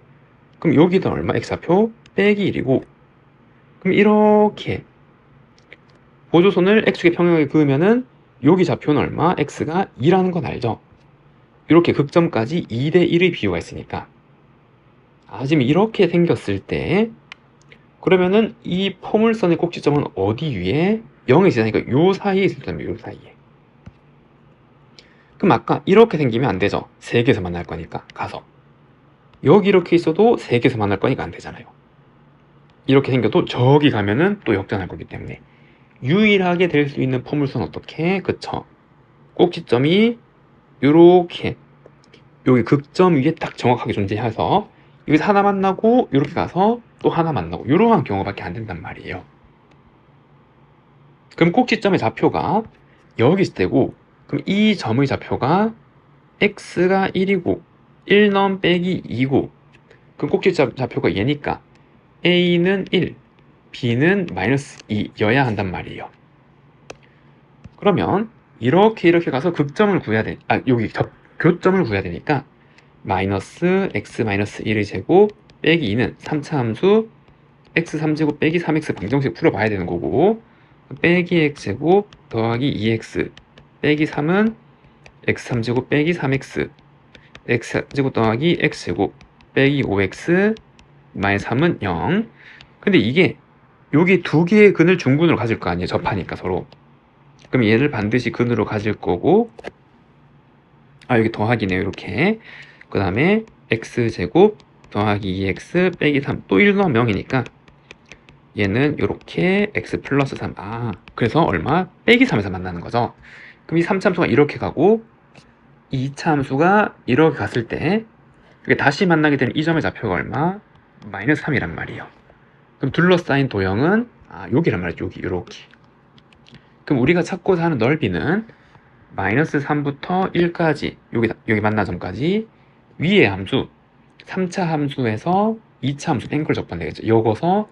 [SPEAKER 1] 그럼 여기다 얼마? x좌표 빼기 1이고, 그럼 이렇게 보조선을 x축의 평행하게 그으면은 여기 좌표는 얼마? x가 2라는 건 알죠? 이렇게 극점까지 2대 1의 비율가 있으니까. 지금 이렇게 생겼을 때 그러면은 이 포물선의 꼭지점은 어디 위에? 0이 지나니까 요 사이에 있을 텐데, 요 사이에. 그럼 아까 이렇게 생기면 안 되죠? 3개에서 만날 거니까 가서 여기 이렇게 있어도 3개에서 만날 거니까 안 되잖아요. 이렇게 생겨도 저기 가면은 또 역전할 거기 때문에 유일하게 될 수 있는 포물선 어떻게? 그쵸? 꼭지점이 요렇게 여기 극점 위에 딱 정확하게 존재해서 여기서 하나 만나고 이렇게 가서 또 하나 만나고 이러한 경우밖에 안 된단 말이에요. 그럼 꼭지점의 좌표가 여기 있을 때고, 그럼 이 점의 좌표가 x가 1이고 1넘 빼기 2고, 그럼 꼭지점 좌표가 얘니까 a는 1, b는 마이너스 2여야 한단 말이에요. 그러면 이렇게 가서 극점을 구해야 돼. 여기 교점을 구해야 되니까 마이너스 x 마이너스 1의 제곱 빼기 2는 3차 함수 x 3제곱 빼기 3x 방정식 풀어봐야 되는 거고, 빼기 x제곱 더하기 2x 빼기 3은 x 3제곱 빼기 3x x제곱 더하기 x제곱 빼기 5x 마이너스 3은 0. 근데 이게 여기 두 개의 근을 중근으로 가질 거 아니에요. 접하니까 서로. 그럼 얘를 반드시 근으로 가질 거고, 여기 더하기네요. 이렇게. 그 다음에 x제곱 더하기 2x 빼기 3 또 1 넣으면 0이니까 얘는 이렇게 x 플러스 3. 그래서 얼마? 빼기 3에서 만나는 거죠. 그럼 이 3차 함수가 이렇게 가고 2차 함수가 이렇게 갔을 때 이게 다시 만나게 되는 이 점의 좌표가 얼마? 마이너스 3이란 말이에요. 그럼 둘러싸인 도형은 여기란 말이죠. 여기 이렇게. 그럼 우리가 찾고자 하는 넓이는 마이너스 3부터 1까지 여기 만난 점까지 위의 함수 3차 함수에서 2차 함수 뺀 걸 적으면 되겠죠. 요거서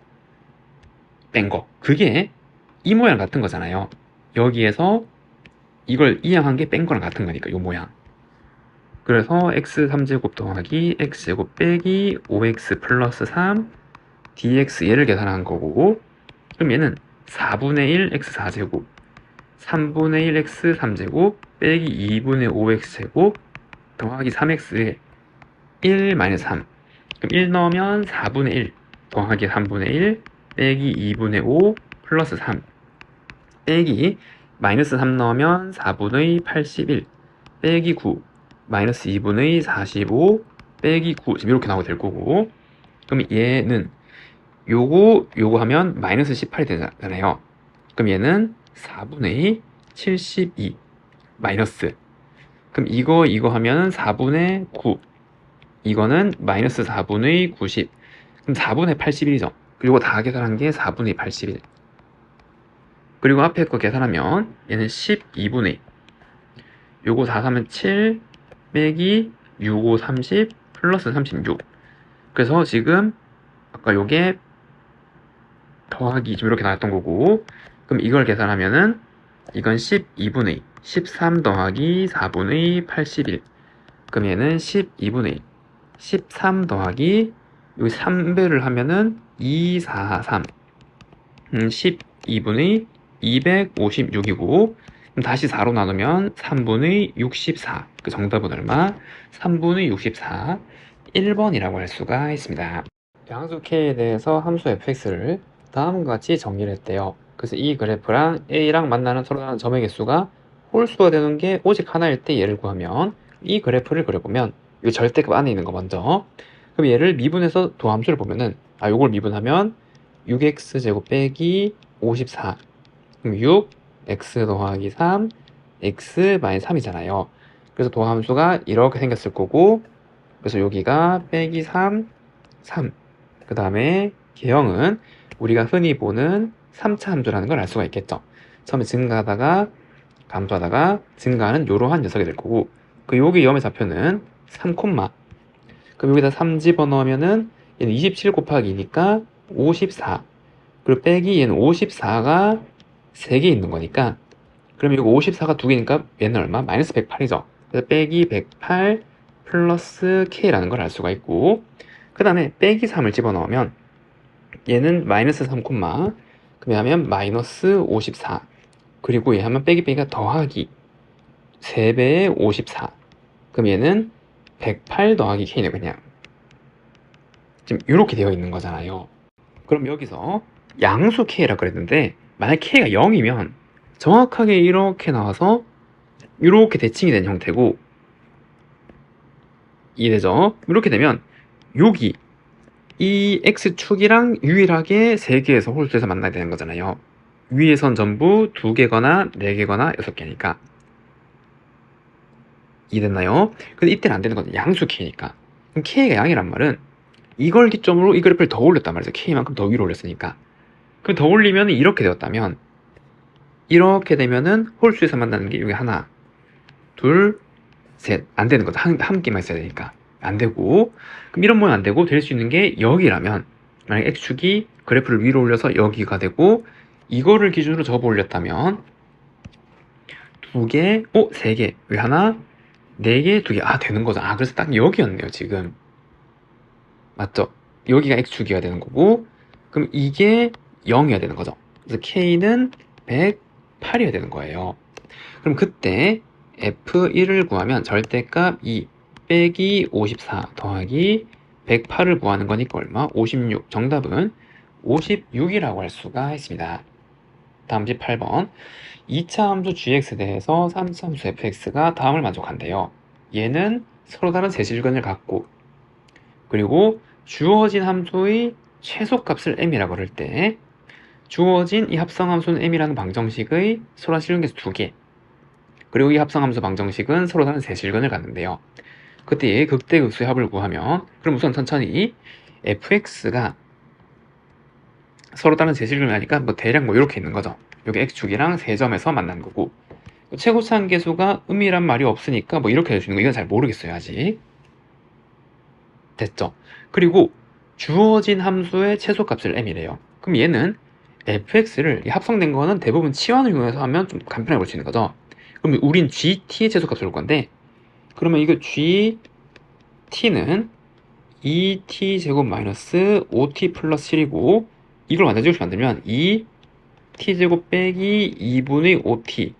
[SPEAKER 1] 뺀 거. 그게 이 모양 같은 거잖아요. 여기에서 이걸 이항한 게 뺀 거랑 같은 거니까 요 모양. 그래서 x 3제곱 더하기 x제곱 빼기 5x 플러스 3 dx 얘를 계산한 거고, 그럼 얘는 4분의 1 x 4제곱 3분의 1 x 3제곱 빼기 2분의 5x 제곱 더하기 3x에 1 마이너스 3. 그럼 1 넣으면 4분의 1 더하기 3분의 1 빼기 2분의 5 플러스 3 빼기 마이너스 3 넣으면 4분의 81 빼기 9 마이너스 2분의 45 빼기 9 지금 이렇게 나오게 될 거고, 그럼 얘는 요거 하면 마이너스 18이 되잖아요. 그럼 얘는 4분의 72 마이너스, 그럼 이거 하면 4분의 9, 이거는 마이너스 4분의 90, 그럼 4분의 81이죠. 그리고 다 계산한 게 4분의 81. 그리고 앞에 거 계산하면 얘는 12분의 2. 요거 4 하면 7 빼기 6, 5, 30 플러스 36. 그래서 지금 아까 요게 더하기 좀 이렇게 나왔던 거고, 그럼 이걸 계산하면은 이건 12분의 2, 13 더하기 4분의 81. 그럼 얘는 12분의 1, 13 더하기 여기 3배를 하면은 243. 12분의 256이고, 그럼 다시 4로 나누면 3분의 64. 그 정답은 얼마? 3분의 64. 1번이라고 할 수가 있습니다. 양수 K에 대해서 함수 fx를 다음과 같이 정리를 했대요. 그래서 이 그래프랑 A랑 만나는 서로 다른 점의 개수가 홀수가 되는 게 오직 하나일 때 얘를 구하면, 이 그래프를 그려보면 이 절대값 안에 있는 거 먼저, 그럼 얘를 미분해서 도함수를 보면은 요걸 미분하면 6x제곱 빼기 54, 그럼 6 x 더하기 3 x 마이너스 3이잖아요. 그래서 도함수가 이렇게 생겼을 거고, 그래서 여기가 빼기 3 3, 그 다음에 개형은 우리가 흔히 보는 3차 함수라는 걸 알 수가 있겠죠. 처음에 증가하다가 감소하다가 증가하는 이러한 녀석이 될 거고, 여기 염의 좌표는 3, 그럼 여기다 3 집어넣으면은 얘는 27 곱하기 2니까 54, 그리고 빼기 얘는 54가 3개 있는 거니까, 그럼 이거 54가 2개니까 얘는 얼마? 마이너스 108이죠. 그래서 빼기 108 플러스 K라는 걸 알 수가 있고, 그 다음에 빼기 3을 집어넣으면 얘는 마이너스 3, 그럼 얘 하면 마이너스 54, 그리고 얘 하면 빼기가 더하기 3배의 54, 그럼 얘는 108 더하기 K네. 그냥 지금 이렇게 되어 있는 거잖아요. 그럼 여기서 양수 K라고 그랬는데, 만약 K가 0이면 정확하게 이렇게 나와서 이렇게 대칭이 된 형태고, 이해되죠? 이렇게 되면 여기 이 X축이랑 유일하게 3개에서 홀수해서 만나야 되는 거잖아요. 위의 선 전부 2개거나 4개거나 6개니까. 이해됐나요? 근데 이때는 안 되는 건 양수 K니까. 그럼 K가 양이란 말은 이걸 기점으로 이 그래프를 더 올렸단 말이죠. K만큼 더 위로 올렸으니까. 그럼 더 올리면 이렇게 되었다면, 이렇게 되면은 홀수에서 만나는 게 여기 하나, 둘, 셋. 안 되는 거죠. 한 개만 있어야 되니까. 안 되고, 그럼 이런 모양 안 되고 될 수 있는 게 여기라면, 만약 X축이 그래프를 위로 올려서 여기가 되고, 이거를 기준으로 접어 올렸다면 2개, 3개, 여기 하나, 4개, 2개, 되는 거죠. 그래서 딱 여기였네요, 지금. 맞죠? 여기가 X축이어야 되는 거고, 그럼 이게 0이어야 되는 거죠. 그래서 K는 108이어야 되는 거예요. 그럼 그때 F1을 구하면 절대값 2 빼기 54 더하기 108을 구하는 거니까 얼마? 56. 정답은 56이라고 할 수가 있습니다. 다음 18번. 2차 함수 gx에 대해서 3차 함수 fx가 다음을 만족한대요. 얘는 서로 다른 세실근을 갖고, 그리고 주어진 함수의 최소값을 m이라고 그럴 때 주어진 이 합성함수는 m이라는 방정식의 서로 다른 실근계수 2개, 그리고 이 합성함수 방정식은 서로 다른 세실근을 갖는데요. 그때 극대극소의 합을 구하면, 그럼 우선 천천히 fx가 서로 다른 세실근을 하니까 대략 이렇게 있는 거죠. 여기 x축이랑 세점에서 만난 거고, 최고차항계수가 의미란 말이 없으니까 이렇게 될 수 있는 거, 이건 잘 모르겠어요 아직. 됐죠? 그리고 주어진 함수의 최소값을 m이래요. 그럼 얘는 fx를 합성된 거는 대부분 치환을 이용해서 하면 좀 간편하게 볼 수 있는 거죠. 그럼 우린 gt의 최소값을 볼 건데, 그러면 이거 gt는 2t 제곱 마이너스 5t 플러스 7이고, 이걸 완전제곱식 만들면 2t제곱 빼기 2분의 5t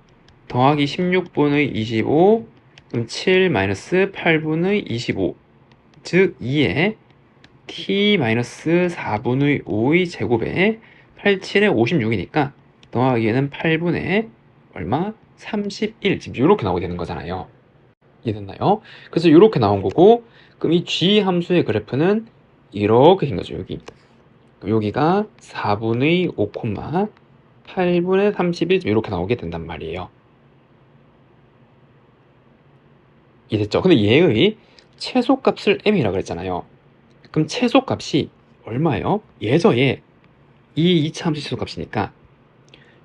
[SPEAKER 1] 더하기 16분의 25, 그럼 7 마이너스 8분의 25, 즉 2에 t-4분의 5의 제곱에 87에 56이니까 더하기에는 8분의 얼마? 31. 지금 이렇게 나오게 되는 거잖아요. 이해됐나요? 그래서 이렇게 나온 거고, 그럼 이 g 함수의 그래프는 이렇게 된 거죠. 여기가 4분의 5, 8분의 31 이렇게 나오게 된단 말이에요. 이해됐죠? 근데 얘의 최소값을 m이라고 그랬잖아요. 그럼 최소값이 얼마예요? 얘죠, 얘. 이 2차 함수 최소값이니까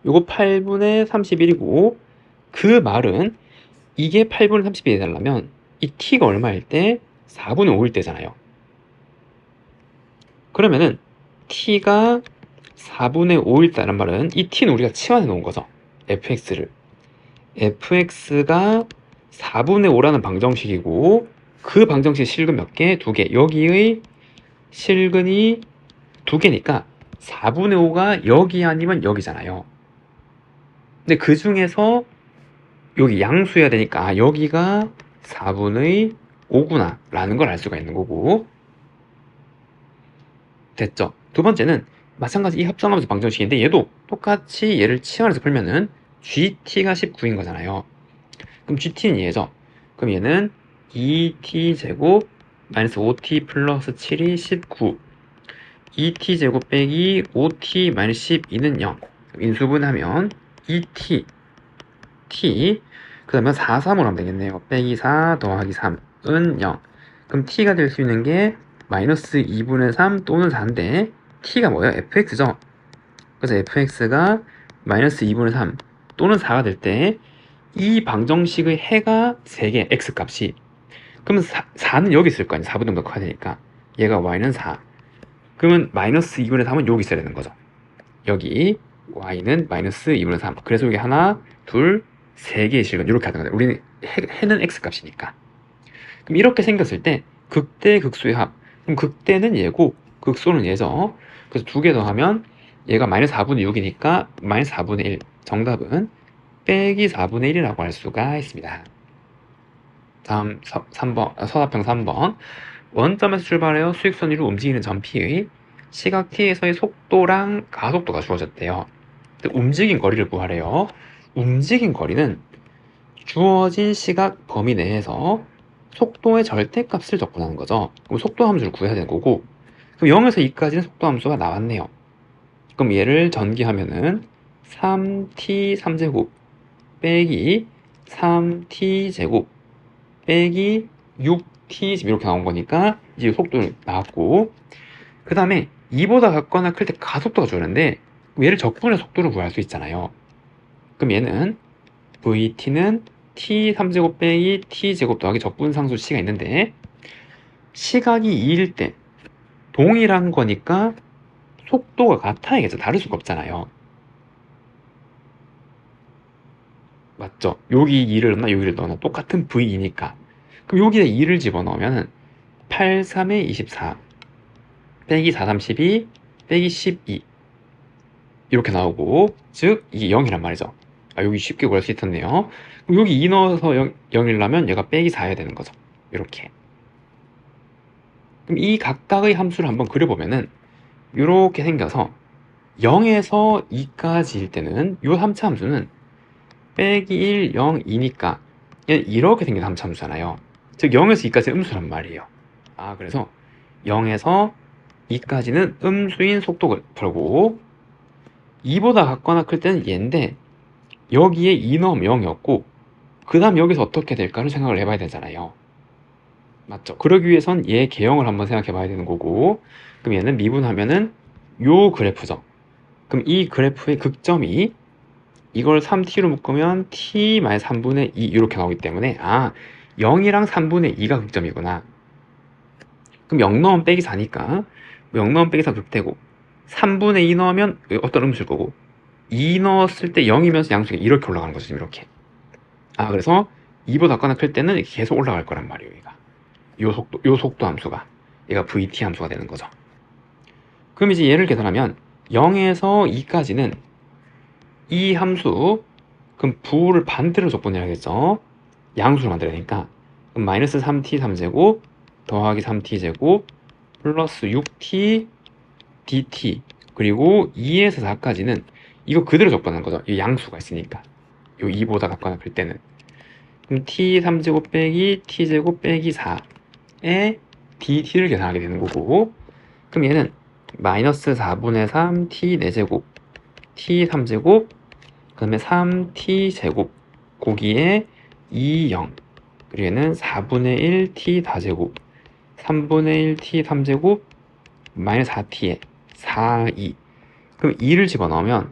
[SPEAKER 1] 요거 8분의 31이고, 그 말은 이게 8분의 31이 되려면 이 t가 얼마일 때? 4분의 5일 때잖아요. 그러면은 t가 4분의 5일 때라는 말은 이 t는 우리가 치환해 놓은 거죠. fx를. fx가 4분의 5라는 방정식이고, 그 방정식 실근 몇 개? 2개. 여기의 실근이 2개니까 4분의 5가 여기 아니면 여기잖아요. 근데 그 중에서 여기 양수해야 되니까 여기가 4분의 5구나 라는 걸 알 수가 있는 거고. 됐죠? 두 번째는 마찬가지 이 합성함수 방정식인데, 얘도 똑같이 얘를 치환해서 풀면은 gt가 19인 거잖아요. 그럼 gt는 얘죠. 그럼 얘는 2t제곱 마이너스 5t 플러스 7이 19, 2t제곱 빼기 5t 마이너스 12는 0. 인수분하면 2t, t, 그 다음에 4, 3으로 하면 되겠네요. 빼기 4 더하기 3은 0. 그럼 t가 될 수 있는 게 마이너스 2분의 3 또는 4인데, t가 뭐예요? fx죠. 그래서 fx가 마이너스 2분의 3 또는 4가 될 때 이 방정식의 해가 3개, x값이. 그러면 4는 여기 있을 거 아니에요. 4분의 0더 커야 되니까. 얘가 y는 4. 그러면 마이너스 2분의 3은 여기 있어야 되는 거죠. 여기 y는 마이너스 2분의 3. 그래서 여기 하나, 둘, 3개의 실근 이렇게 하는 거죠. 우리는 해는 x값이니까. 그럼 이렇게 생겼을 때 극대 극소의 합. 그럼 극대는 얘고 극소는 얘죠. 그래서 2개 더하면 얘가 마이너스 4분의 6이니까 마이너스 4분의 1. 정답은 빼기 4분의 1이라고 할 수가 있습니다. 다음 3번, 서답형 3번. 원점에서 출발하여 수직선 위로 움직이는 점 P의 시각 T에서의 속도랑 가속도가 주어졌대요. 움직인 거리를 구하래요. 움직인 거리는 주어진 시각 범위 내에서 속도의 절대값을 접근하는 거죠. 그럼 속도 함수를 구해야 되는 거고, 그럼 0에서 2까지는 속도 함수가 나왔네요. 그럼 얘를 전기하면은 3t 3제곱 빼기 3t 제곱 빼기 6t 이렇게 나온 거니까 이제 속도는 나왔고, 그 다음에 2보다 작거나 클 때 가속도가 주는데, 얘를 적분의 속도로 구할 수 있잖아요. 그럼 얘는 vt는 t 3제곱 빼기 t 제곱 더하기 적분상수 c가 있는데, 시각이 2일 때 동일한 거니까 속도가 같아야겠죠. 다를 수가 없잖아요. 맞죠? 여기 2를 넣나 여기를 넣나 똑같은 v니까. 그럼 여기에 2를 집어넣으면 8, 3에 24 빼기 4, 3, 12 빼기 12 이렇게 나오고, 즉 이게 0이란 말이죠. 여기 쉽게 구할 수 있었네요. 그럼 여기 2 넣어서 0이라면 얘가 빼기 4 해야 되는 거죠. 이렇게. 그럼 이 각각의 함수를 한번 그려보면은 이렇게 생겨서 0에서 2까지일 때는 이 3차 함수는 빼기 1, 0, 2니까 이렇게 생긴 3차 함수잖아요. 즉 0에서 2까지는 음수란 말이에요. 그래서 0에서 2까지는 음수인 속도그래프고 2보다 같거나 클 때는 얘인데 여기에 2 넣으면 0이었고 그 다음 여기서 어떻게 될까를 생각을 해봐야 되잖아요. 맞죠? 그러기 위해선 얘 개형을 한번 생각해 봐야 되는 거고, 그럼 얘는 미분하면은 요 그래프죠. 그럼 이 그래프의 극점이 이걸 3t로 묶으면 t-3분의 2 이렇게 나오기 때문에 0이랑 3분의 2가 극점이구나. 그럼 0 넣으면 빼기 4니까 0 넣으면 빼기 4 극되고 3분의 2 넣으면 어떤 음수일 거고 2 넣었을 때 0이면서 양수가 이렇게 올라가는 거죠. 지금 이렇게. 그래서 2보다 작거나 클 때는 이렇게 계속 올라갈 거란 말이에요. 얘가. 요 속도 함수가 얘가 vt 함수가 되는 거죠. 그럼 이제 얘를 계산하면 0에서 2까지는 이 함수, 그럼 부호를 반대로 적분해야겠죠. 양수를 만들어야 되니까. 그럼 마이너스 3t 3제곱 더하기 3t 제곱 플러스 6t dt 그리고 2에서 4까지는 이거 그대로 적분하는 거죠. 이 양수가 있으니까. 요 2보다 같거나 클 때는. 그럼 t 3제곱 빼기 t 제곱 빼기 4에 dt를 계산하게 되는 거고, 그럼 얘는 마이너스 4분의 3 t 4제곱 t 3제곱 그 다음에 3t 제곱 거기에 2, 0 그리고 얘는 4분의 1 t 4제곱 3분의 1 t 3제곱 마이너스 4t에 4, 2 그럼 2를 집어넣으면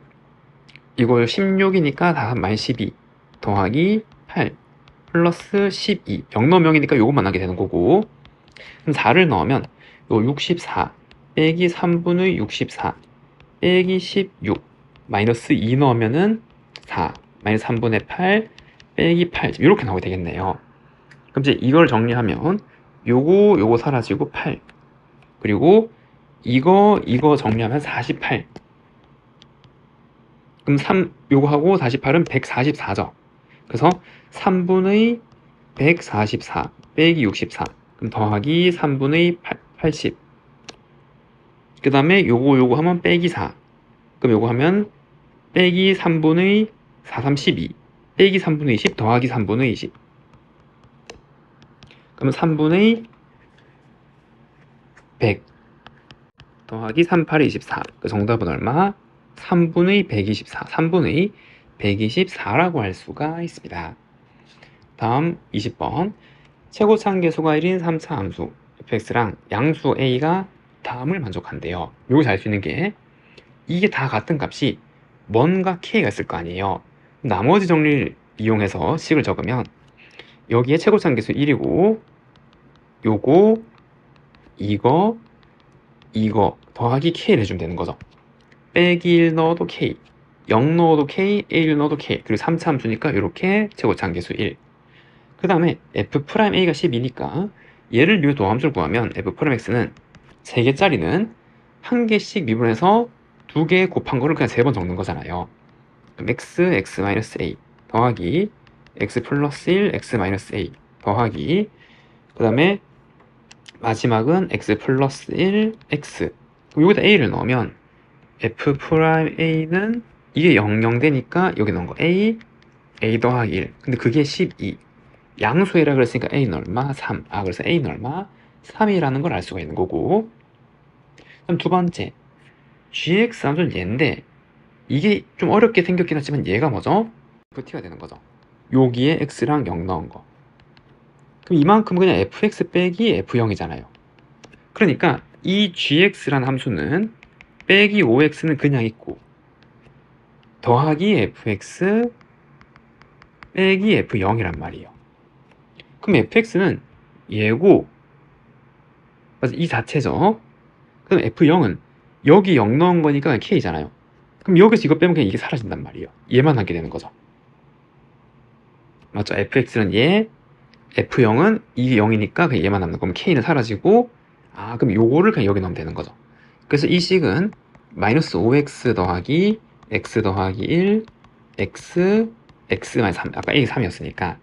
[SPEAKER 1] 이걸 16이니까 다 마이너스 12 더하기 8 플러스 12 0 넣으면 0이니까 요것만 나게 되는 거고, 그럼 4를 넣으면 요 64 빼기 3분의 64 빼기 16 마이너스 2 넣으면은 4 마이너스 3분의 8 빼기 8 이렇게 나오게 되겠네요. 그럼 이제 이걸 정리하면 요거 사라지고 8 그리고 이거 정리하면 48 그럼 3 요거하고 48은 144죠. 그래서 3분의 144 빼기 64 그럼 더하기 3분의 80 그 다음에 요거 하면 빼기 4 그럼 요거 하면 빼기 3분의 4, 3, 12 빼기 3분의 20 더하기 3분의 20 그러면 3분의 100 더하기 3, 8의 24 그 정답은 얼마? 3분의 124 3분의 124라고 할 수가 있습니다. 다음 20번 최고차항계수가 1인 3차 함수 fx랑 양수 a가 다음을 만족한대요. 여기서 알 수 있는 게 이게 다 같은 값이 뭔가 k가 있을 거 아니에요. 나머지 정리를 이용해서 식을 적으면 여기에 최고차항계수 1이고 요거 이거 더하기 k를 해주면 되는 거죠. 빼기 1 넣어도 k 0 넣어도 k 1 넣어도 k 그리고 3차 함수니까 이렇게 최고차항계수 1. 그 다음에 f'a가 10이니까 얘를 위해 도함수를 구하면 f'x는 3개짜리는 1개씩 미분해서 2개 곱한 거를 그냥 3번 적는 거잖아요. 그럼 x-a 더하기 x 플러스 1 x-a 더하기 그 다음에 마지막은 x 플러스 1 x 여기다 a를 넣으면 f'a는 이게 0, 되니까 여기 넣은 거 a 더하기 1 근데 그게 12 양수이라 그랬으니까 a는 얼마? 3 그래서 a는 얼마? 3이라는 걸 알 수가 있는 거고, 그럼 두 번째 gx 함수는 얘인데 이게 좀 어렵게 생겼긴 하지만 얘가 뭐죠? ft가 되는 거죠. 여기에 x랑 0 넣은 거. 그럼 이만큼 그냥 fx 빼기 f0이잖아요. 그러니까 이 gx라는 함수는 빼기 5x는 그냥 있고 더하기 fx 빼기 f0이란 말이에요. 그럼 fx는 얘고 이 자체죠. 그럼 f0은 여기 0 넣은 거니까 k잖아요. 그럼 여기서 이거 빼면 그냥 이게 사라진단 말이에요. 얘만 하게 되는 거죠. 맞죠? fx는 얘, f0은 이게 0이니까 그냥 얘만 남는 거면 k는 사라지고 그럼 요거를 그냥 여기 넣으면 되는 거죠. 그래서 이 식은 마이너스 5x 더하기 x 더하기 1 x x-3 아까 a 3이었으니까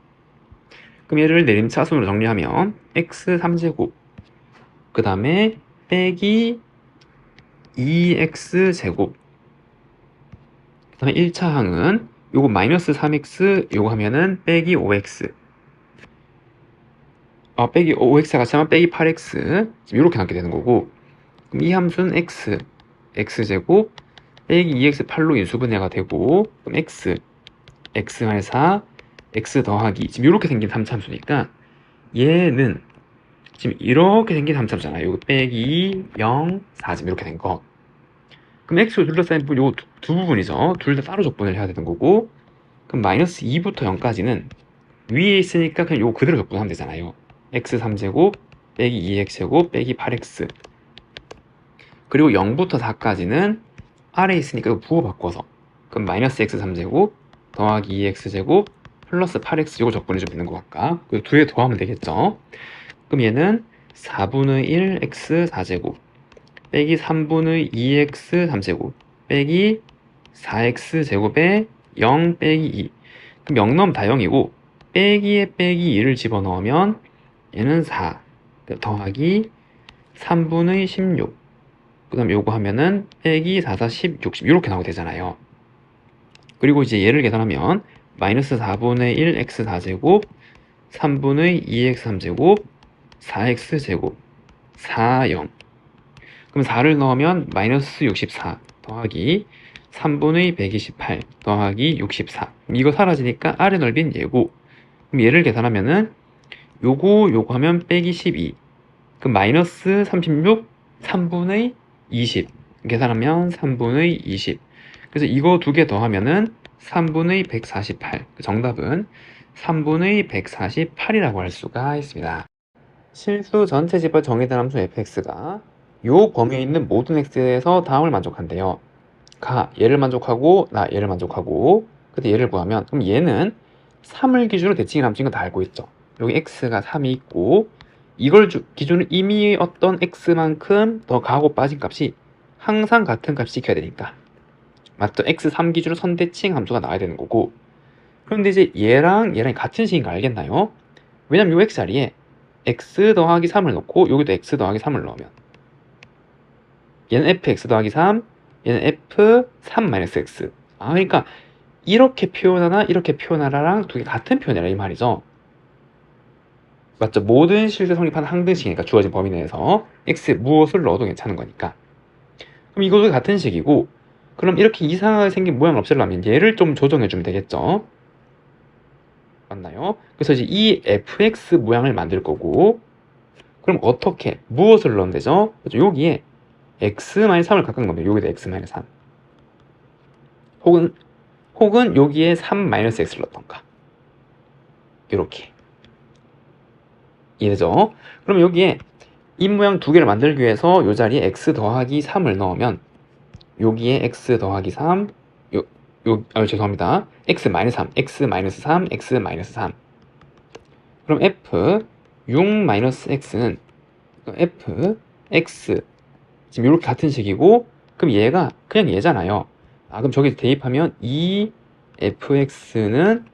[SPEAKER 1] 그럼 얘를 내림차순으로 정리하면 x 3제곱 그 다음에 빼기 2x-제곱 그 다음에 1차 항은 요거 마이너스 3x 요거 하면은 빼기 5x 빼기 5x가 같이 하면 빼기 8x 지금 이렇게 남게 되는 거고, 그럼 이 함수는 x제곱 빼기 2x 8로 인수분해가 되고, 그럼 x-4 x 더하기 지금 이렇게 생긴 3참수니까 얘는 지금 이렇게 생긴 3참수잖아요. 요거 빼기 0, 4 지금 이렇게 된 거. 그럼 x로 둘러싸인 부분 요 두 부분이죠. 둘 다 따로 적분을 해야 되는 거고, 그럼 마이너스 2부터 0까지는 위에 있으니까 그냥 요거 그대로 적분하면 되잖아요. x 3제곱 빼기 2x제곱 빼기 8x, 그리고 0부터 4까지는 아래에 있으니까 이거 부호 바꿔서, 그럼 마이너스 x 3제곱 더하기 2x제곱 플러스 8x 요거 적분해주면 되는 거 같까? 그 두 개 더하면 되겠죠. 그럼 얘는 4분의 1 x 4제곱 빼기 3분의 2x 3제곱 빼기 4x 제곱에 0 빼기 2. 그럼 0 넣으면 다 0이고 빼기에 빼기 2를 집어넣으면 얘는 4 더하기 3분의 16, 그 다음 요거 하면은 빼기 4, 4, 10, 60 이렇게 나오게 되잖아요. 그리고 이제 얘를 계산하면 마이너스 4분의 1 x 4제곱 3분의 2x 3제곱 4x 제곱 4, 0. 그럼 4를 넣으면 마이너스 64 더하기 3분의 128 더하기 64. 이거 사라지니까 아래 넓이는 얘고, 그럼 얘를 계산하면은 요거 하면 빼기 12. 그럼 마이너스 36 3분의 20 계산하면 3분의 20. 그래서 이거 두 개 더하면은 3분의 148. 정답은 3분의 148이라고 할 수가 있습니다. 실수 전체 집합 정의된 함수 fx가 요 범위에 있는 모든 x에서 다음을 만족한대요. 얘를 만족하고 얘를 만족하고, 근데 얘를 구하면, 그럼 얘는 3을 기준으로 대칭이 남친 건 다 알고 있죠. 여기 x가 3이 있고, 이걸 기준으로 이미 어떤 x만큼 더 가고 빠진 값이 항상 같은 값이 지켜야 되니까, 맞죠? x3 기준으로 선대칭 함수가 나와야 되는 거고. 그런데 이제 얘랑 같은 식인 거 알겠나요? 왜냐면 요 x 자리에 x 더하기 3을 넣고 여기도 x 더하기 3을 넣으면 얘는 fx 더하기 3, 얘는 f3-x. 그러니까 이렇게 표현하나 이렇게 표현하라랑 두 개 같은 표현이라 이 말이죠. 맞죠? 모든 실수 성립하는 항등식이니까 주어진 범위 내에서 x에 무엇을 넣어도 괜찮은 거니까. 그럼 이것도 같은 식이고, 그럼 이렇게 이상하게 생긴 모양을 없애려면 얘를 좀 조정해주면 되겠죠? 맞나요? 그래서 이제 이 fx 모양을 만들 거고, 그럼 어떻게 무엇을 넣으면 되죠? 그렇죠? 여기에 x-3을 각각 넣으면 여기도 x-3, 혹은 여기에 3-x를 넣던가, 이렇게. 이해되죠? 그럼 여기에 이 모양 두 개를 만들기 위해서 이 자리에 x 더하기 3을 넣으면 여기에 x 더하기 3, 죄송합니다. x-3, x-3, x-3. 그럼 f 6-x는 f, x 지금 이렇게 같은 식이고, 그럼 얘가 그냥 얘잖아요. 그럼 저기 대입하면 2fx는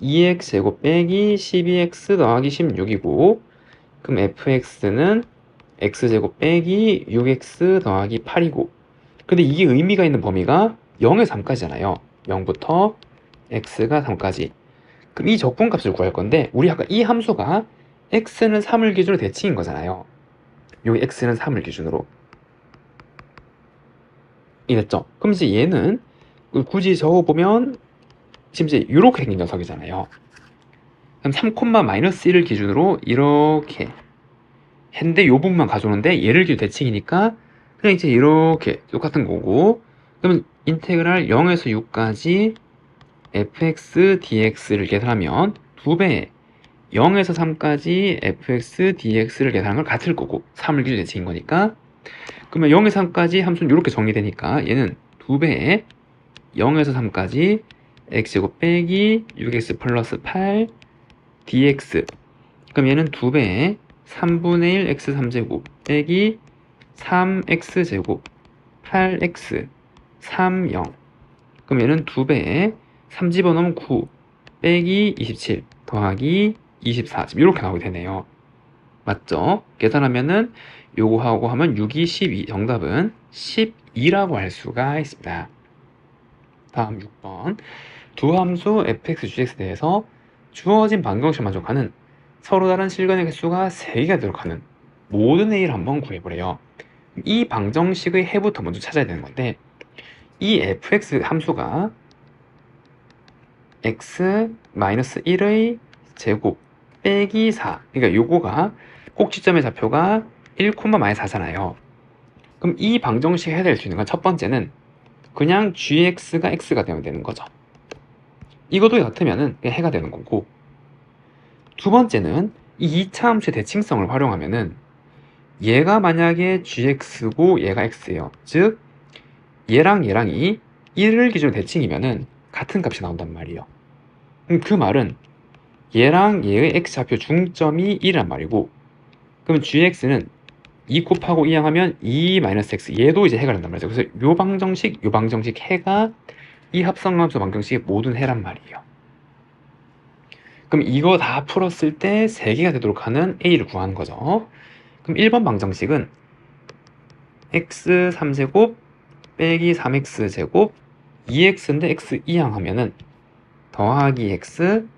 [SPEAKER 1] 2x제곱 빼기 12x 더하기 16이고, 그럼 fx는 x제곱 빼기 6x 더하기 8이고, 근데 이게 의미가 있는 범위가 0에서 3까지잖아요. 0부터 x가 3까지. 그럼 이 적분값을 구할 건데, 우리 아까 이 함수가 x는 3을 기준으로 대칭인 거잖아요. 여기 x는 3을 기준으로. 이랬죠? 그럼 이제 얘는 굳이 적어보면 지금 이제 이렇게 생긴 녀석이잖아요. 그럼 3,-1을 기준으로 이렇게 했는데 요 부분만 가져오는데 얘를 기준 대칭이니까 그냥 이제 이렇게 똑같은 거고, 그러면 인테그랄 0에서 6까지 fx dx를 계산하면 2배 0에서 3까지 fx dx를 계산한 걸 같을 거고, 3을 기준 대칭인 거니까. 그러면 0에서 3까지 함수는 이렇게 정리되니까 얘는 2배 0에서 3까지 x제곱 빼기 6x 플러스 8 dx. 그럼 얘는 2배 3분의 1 x 3제곱 빼기 3x제곱 8x 3, 0. 그럼 얘는 2배 3 집어넣으면 9 빼기 27 더하기 24. 지금 이렇게 나오게 되네요. 맞죠? 계산하면은 요거 하고 하면 6이 12. 정답은 12라고 할 수가 있습니다. 다음 6번. 두 함수 fx, gx에 대해서 주어진 방정식을 만족하는 서로 다른 실근의 개수가 3개가 되도록 하는 모든 a를 한번 구해보래요. 이 방정식의 해부터 먼저 찾아야 되는 건데, 이 fx 함수가 x-1의 제곱 빼기 4, 그러니까 요거가 꼭지점의 좌표가 1,-4잖아요. 그럼 이 방정식 해야 될 수 있는 건 첫 번째는 그냥 gx가 x가 되면 되는 거죠. 이것도 같으면은 그냥 해가 되는 거고, 두 번째는 이 2차 함수의 대칭성을 활용하면은 얘가 만약에 gx고 얘가 x예요. 즉 얘랑 얘랑이 1을 기준으로 대칭이면은 같은 값이 나온단 말이에요. 그럼 그 말은 얘랑 얘의 x좌표 중점이 1이란 말이고, 그럼 gx는 2 곱하고 2 항하면 2-x, 얘도 이제 해가 된단 말이죠. 그래서 요 방정식 해가 이 합성함수 방정식의 모든 해란 말이에요. 그럼 이거 다 풀었을 때 3개가 되도록 하는 a를 구하는 거죠. 그럼 1번 방정식은 x 3제곱 빼기 3x 제곱 2x인데 x 이항하면은 더하기 x,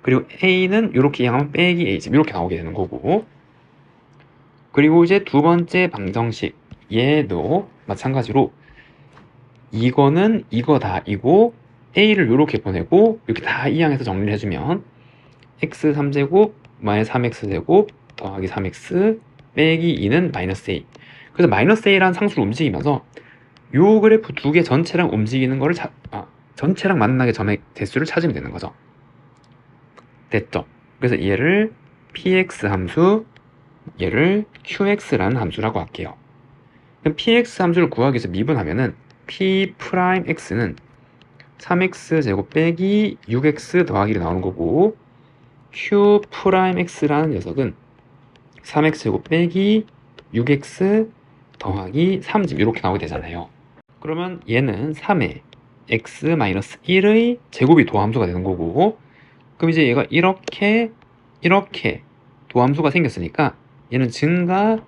[SPEAKER 1] 그리고 a는 이렇게 이항하면 빼기 a, 이렇게 나오게 되는 거고, 그리고 이제 두 번째 방정식 얘도 마찬가지로 이거는 이거 다 이고 a를 이렇게 보내고 이렇게 다 이항해서 정리를 해주면 x 3제곱 마이너스 3x 제곱 더하기 3x 빼기 2는 마이너스 a. 그래서 마이너스 a라는 상수를 움직이면서 요 그래프 두 개 전체랑 움직이는 거를 전체랑 만나게 점의 대수를 찾으면 되는 거죠. 됐죠? 그래서 얘를 px 함수, 얘를 qx라는 함수라고 할게요. 그럼 px 함수를 구하기 위해서 미분하면은 p'x는 3x 제곱 빼기 6x 더하기로 나오는 거고, q'x라는 녀석은 3x 제곱 빼기 6x 더하기 3집 이렇게 나오게 되잖아요. 그러면 얘는 3의 x-1의 제곱이 도함수가 되는 거고, 그럼 이제 얘가 이렇게 도함수가 생겼으니까 얘는 증가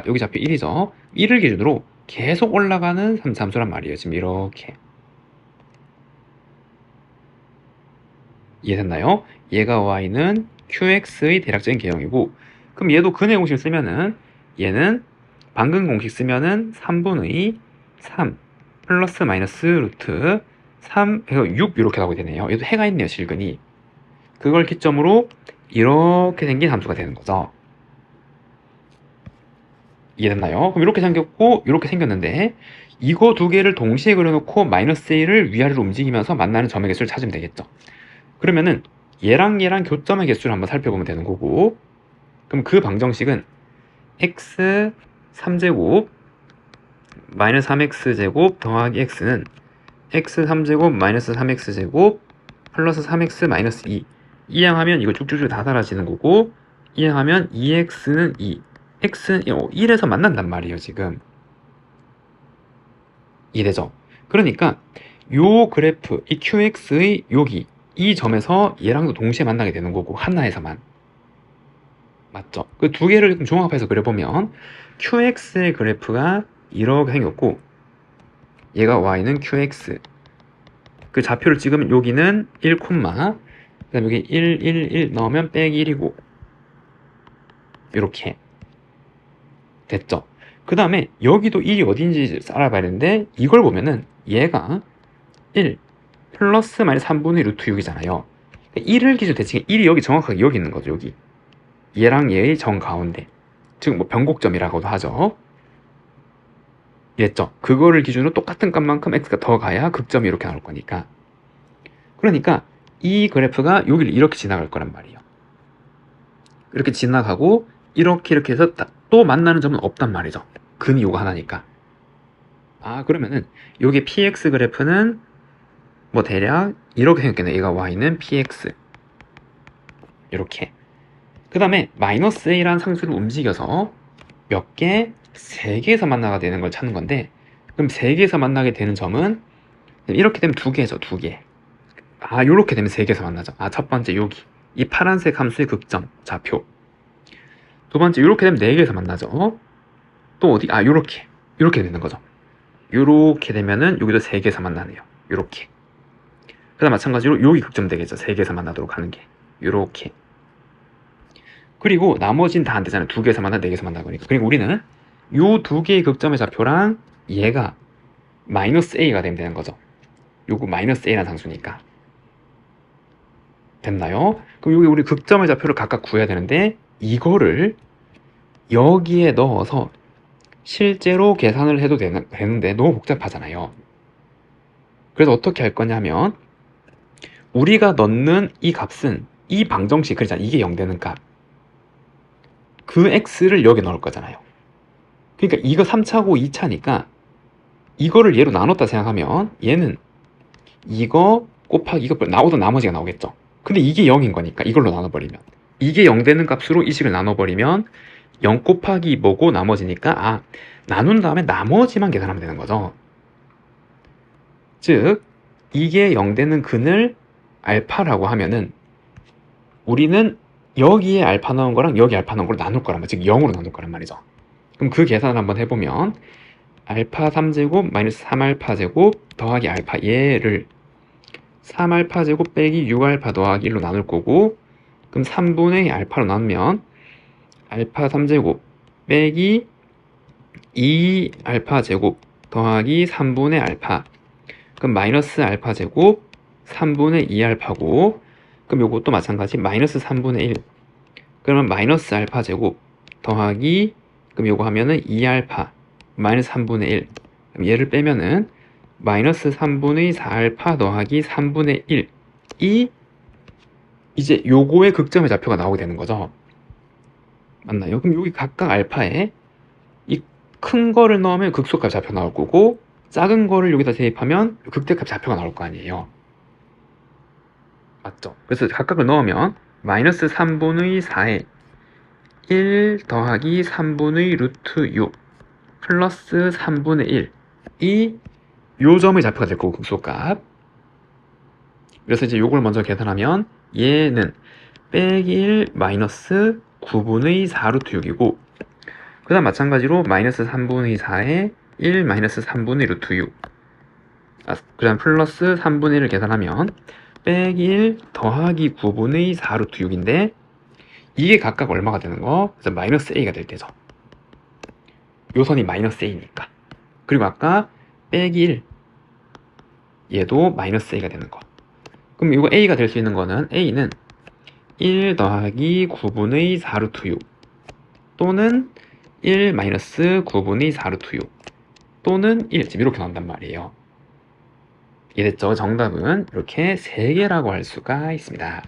[SPEAKER 1] 여기 좌표 1이죠. 1을 기준으로 계속 올라가는 3차함수란 말이에요. 지금 이렇게 이해됐나요? 얘가 y는 qx의 대략적인 개형이고, 그럼 얘도 근의 공식 쓰면은 얘는 방금 공식 쓰면은 3분의 3 플러스 마이너스 루트 3 해서 6 이렇게 나오게 되네요. 얘도 해가 있네요, 실근이. 그걸 기점으로 이렇게 생긴 함수가 되는 거죠. 이해됐나요? 그럼 이렇게 생겼고 이렇게 생겼는데, 이거 두 개를 동시에 그려놓고 마이너스 a를 위아래로 움직이면서 만나는 점의 개수를 찾으면 되겠죠. 그러면은 얘랑 교점의 개수를 한번 살펴보면 되는 거고, 그럼 그 방정식은 x 3제곱 마이너스 3x 제곱 더하기 x는 x 3제곱 마이너스 3x 제곱 플러스 3x 마이너스 2 이항하면 이거 쭉쭉쭉 다 사라지는 거고, 이항하면 2x는 2, x는 1에서 만난단 말이에요. 지금 이해되죠? 그러니까 요 그래프 이 qx의 여기 이 점에서 얘랑도 동시에 만나게 되는 거고, 하나에서만. 맞죠? 그 두 개를 종합해서 그려보면 qx의 그래프가 이렇게 생겼고, 얘가 y는 qx, 그 좌표를 찍으면 여기는 1, 그 다음에 여기 1, 1, 1 넣으면 빼기 1이고 이렇게 됐죠? 그 다음에 여기도 1이 어딘지 알아봐야 되는데, 이걸 보면은 얘가 1 플러스 마이너스 3분의 루트 6이잖아요 1을 기준 대칭해 1이 여기 정확하게 여기 있는 거죠. 여기 얘랑 얘의 정 가운데, 즉 뭐 변곡점이라고도 하죠. 이랬죠? 그거를 기준으로 똑같은 값만큼 x가 더 가야 극점이 이렇게 나올 거니까. 그러니까 이 그래프가 여기를 이렇게 지나갈 거란 말이에요. 이렇게 지나가고 이렇게 해서 또 만나는 점은 없단 말이죠. 근이 요거 하나니까. 그러면은 요게 px 그래프는 뭐 대략 이렇게 생겼겠네. 얘가 y는 px 이렇게. 그 다음에 마이너스 a라는 상수를 움직여서 몇 개? 3개에서 만나게 되는 걸 찾는 건데, 그럼 3개에서 만나게 되는 점은 이렇게 되면 2개죠. 2개. 요렇게 되면 3개에서 만나죠. 첫 번째 여기 이 파란색 함수의 극점 좌표. 두 번째 요렇게 되면 4개에서 만나죠. 또 어디? 요렇게 되는 거죠. 요렇게 되면은 여기도 3개에서 만나네요. 요렇게. 그 다음 마찬가지로 여기 극점 되겠죠. 3개에서 만나도록 하는 게 요렇게. 그리고 나머지는 다 안 되잖아요. 2개에서 만나 4개에서 만나 보니까. 그리고 우리는 요 2개의 극점의 좌표랑 얘가 마이너스 a가 되면 되는 거죠. 요거 마이너스 a라는 상수니까. 됐나요? 그럼 여기 우리 극점의 좌표를 각각 구해야 되는데 이거를 여기에 넣어서 실제로 계산을 해도 되는데 너무 복잡하잖아요. 그래서 어떻게 할 거냐면 우리가 넣는 이 값은 이 방정식, 그러잖아. 이게 0 되는 값. 그 x를 여기 넣을 거잖아요. 그러니까 이거 3차고 2차니까 이거를 얘로 나눴다 생각하면 얘는 이거 곱하기 이거 나오던 나머지가 나오겠죠. 근데 이게 0인 거니까 이걸로 나눠버리면 이게 0 되는 값으로 이 식을 나눠버리면 0 곱하기 뭐고 나머지니까 나눈 다음에 나머지만 계산하면 되는 거죠. 즉 이게 0 되는 근을 알파라고 하면은 우리는 여기에 알파 넣은 거랑 여기 알파 넣은 걸 나눌 거란 말이죠. 즉 0으로 나눌 거란 말이죠. 그럼 그 계산을 한번 해보면 알파 3제곱 마이너스 3알파 제곱 더하기 알파 얘를 3알파 제곱 빼기 6알파 더하기 1로 나눌 거고, 그럼 3분의 알파로 나누면 알파 3제곱 빼기 2알파 제곱 더하기 3분의 알파, 그럼 마이너스 알파 제곱 3분의 2알파고, 그럼 요것도 마찬가지 마이너스 3분의 1, 그러면 마이너스 알파 제곱 더하기, 그럼 요거 하면은 2알파 마이너스 3분의 1, 그럼 얘를 빼면은 마이너스 3분의 4알파 더하기 3분의 1이 이제 요거의 극점의 좌표가 나오게 되는 거죠. 맞나요? 그럼 여기 각각 알파에 이 큰 거를 넣으면 극소값 좌표 나올 거고, 작은 거를 여기다 대입하면 극대값 좌표가 나올 거 아니에요. 맞죠? 그래서 각각을 넣으면 마이너스 3분의 4에 1 더하기 3분의 루트 6 플러스 3분의 1이 요 점의 좌표가 될 거고, 극소값. 그래서 이제 요걸 먼저 계산하면 얘는 빼기 1 마이너스 9분의 4 루트 6이고, 그 다음 마찬가지로 마이너스 3분의 4에 1 마이너스 3분의 루트 6, 그 다음 플러스 3분의 1을 계산하면 빼기 1 더하기 9분의 4 루트 6인데 이게 각각 얼마가 되는 거? 그래서 마이너스 a가 될 때죠. 요 선이 마이너스 a니까. 그리고 아까 빼기 1 얘도 마이너스 a가 되는 거. 그럼 이거 a가 될 수 있는 거는 a는 1 더하기 9분의 4 루트 6 또는 1 마이너스 9분의 4 루트 6 또는 1, 지금 이렇게 나온단 말이에요. 이해됐죠? 정답은 이렇게 3개라고 할 수가 있습니다.